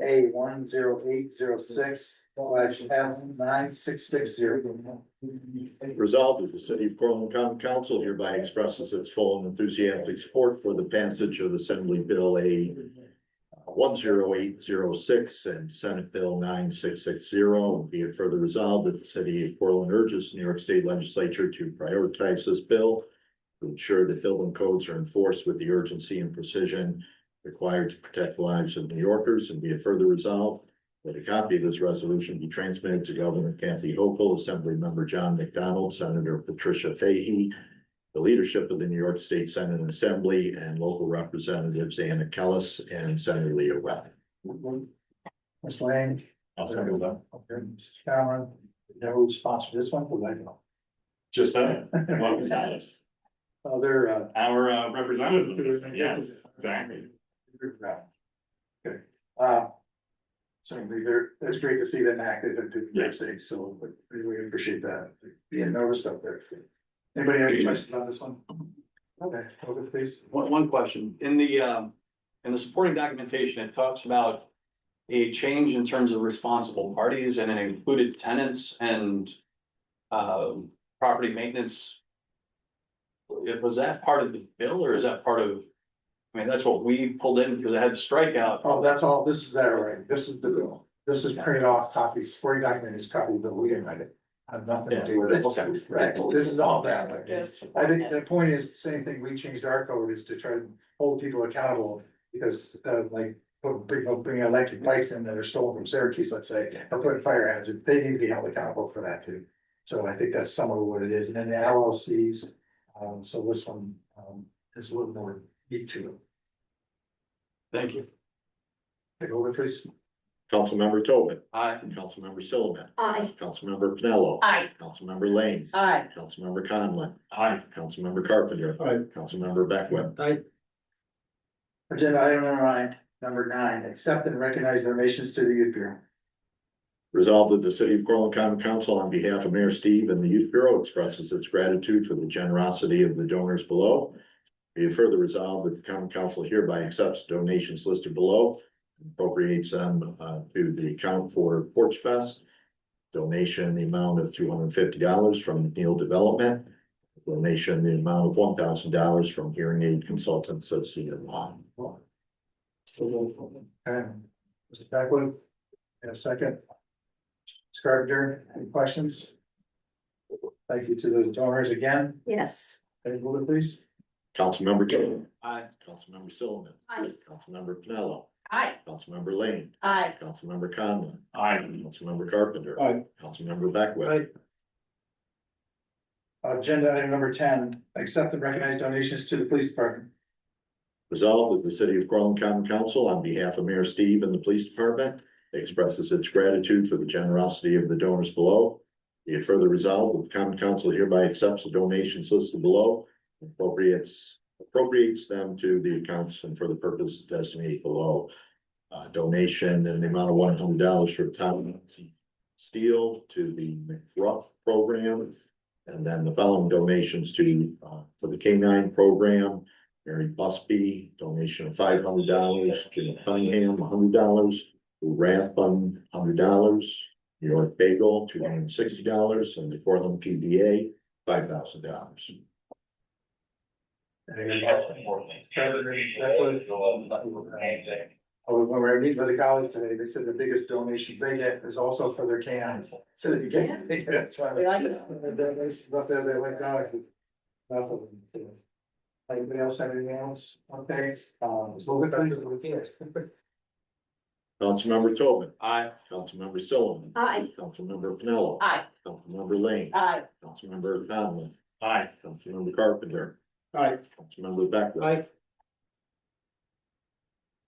A 10806/F9660. Resolved that the city of Portland County Council hereby expresses its full and enthusiastic support for the passage of Assembly Bill A 10806 and Senate Bill 9660. Be it further resolved that the city of Portland urges New York State Legislature to prioritize this bill to ensure that building codes are enforced with the urgency and precision required to protect the lives of New Yorkers, and be it further resolved that a copy of this resolution be transmitted to Governor Kathy Hochul, Assembly Member John McDonald, Senator Patricia Fahey, the leadership of the New York State Senate and Assembly, and local representatives Anna Kellis and Senator Leo Webb. Ms. Lane. I'll second that. Okay, Mr. Cameron, you know who sponsored this one? Who I know. Just that. Well, Oh, they're our representative, yes, exactly. Okay, certainly it's great to see them active and do their thing, so we appreciate that, being noticed up there. Anybody have any questions on this one? Okay, over please. One question, in the supporting documentation, it talks about a change in terms of responsible parties, and it included tenants and property maintenance. Was that part of the bill, or is that part of, I mean, that's what we pulled in because it had strikeout. Oh, that's all, this is that, right, this is the bill, this is printed off copies, supporting document is copy, but we didn't write it. Have nothing to do with it, Okay. right, this is all that, like, I think the point is, the same thing, we changed our code is to try to hold people accountable. Because like, bring electric bikes in that are stolen from Syracuse, let's say, or putting fire hazard, they need to be held accountable for that too. So I think that's some of what it is, and then the LLCs, so this one, is a little more meat to it. Thank you. Take over, please. Councilmember Tobin, Aye. Councilmember Sullivan, Aye. Councilmember Pinello. Aye. Councilmember Lane. Aye. Councilmember Conlon. Aye. Councilmember Carpenter. Aye. Councilmember Beckwith. Agenda item number 9, accept and recognize donations to the youth bureau. Resolved that the city of Portland County Council, on behalf of Mayor Steve and the Youth Bureau, expresses its gratitude for the generosity of the donors below. Be it further resolved that the county council hereby accepts donations listed below, and appropriates them to the account for Porch Fest. Donation in the amount of $250 from McNeil Development. Donation in the amount of $1,000 from Hearing Aid Consultants of Cedar Lawn. And Mr. Beckwith, in a second. Ms. Carpenter, any questions? Thank you to the donors again. Yes. Take over, please. Councilmember Tobin. Aye. Councilmember Sullivan. Aye. Councilmember Pinello. Aye. Councilmember Lane. Aye. Councilmember Conlon. Aye. Councilmember Carpenter. Aye. Councilmember Beckwith. Aye. Agenda item number 10, accept and recognize donations to the police department. Resolved that the city of Portland County Council, on behalf of Mayor Steve and the police department, expresses its gratitude for the generosity of the donors below. Be it further resolved that the county council hereby accepts the donations listed below, and appropriates them to the accounts and for the purpose designated below. Donation in the amount of $100 for the town Steel to the McRuff program. And then the following donations to, for the K-9 program, Mary Busby, donation of $500, Jim Cunningham, $100, Rathbun, $100, New York Bagel, $260, and the Portland PBA, $5,000. When we were meeting with the college today, they said the biggest donations they get is also for their canines. So you get, that's why. We like it. The donations up there, they went down. Anybody else have anything else? Okay, so good things with the Councilmember Tobin, Aye. Councilmember Sullivan, Aye. Councilmember Pinello, Aye. Councilmember Lane, Aye. Councilmember Conlon, Aye. Councilmember Carpenter, Aye. Councilmember Beckwith. Aye.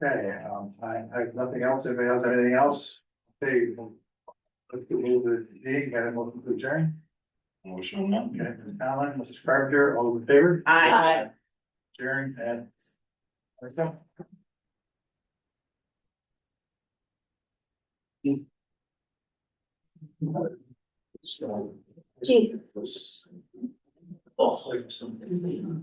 Okay, I have nothing else. Anybody else have anything else? Okay. Let's move the meeting, got a motion to adjourn. Motion. Okay, Mr. Conlon, Mrs. Carpenter, all in favor? I. Adjourn and. There we go. So. Gee. Was. Also, something.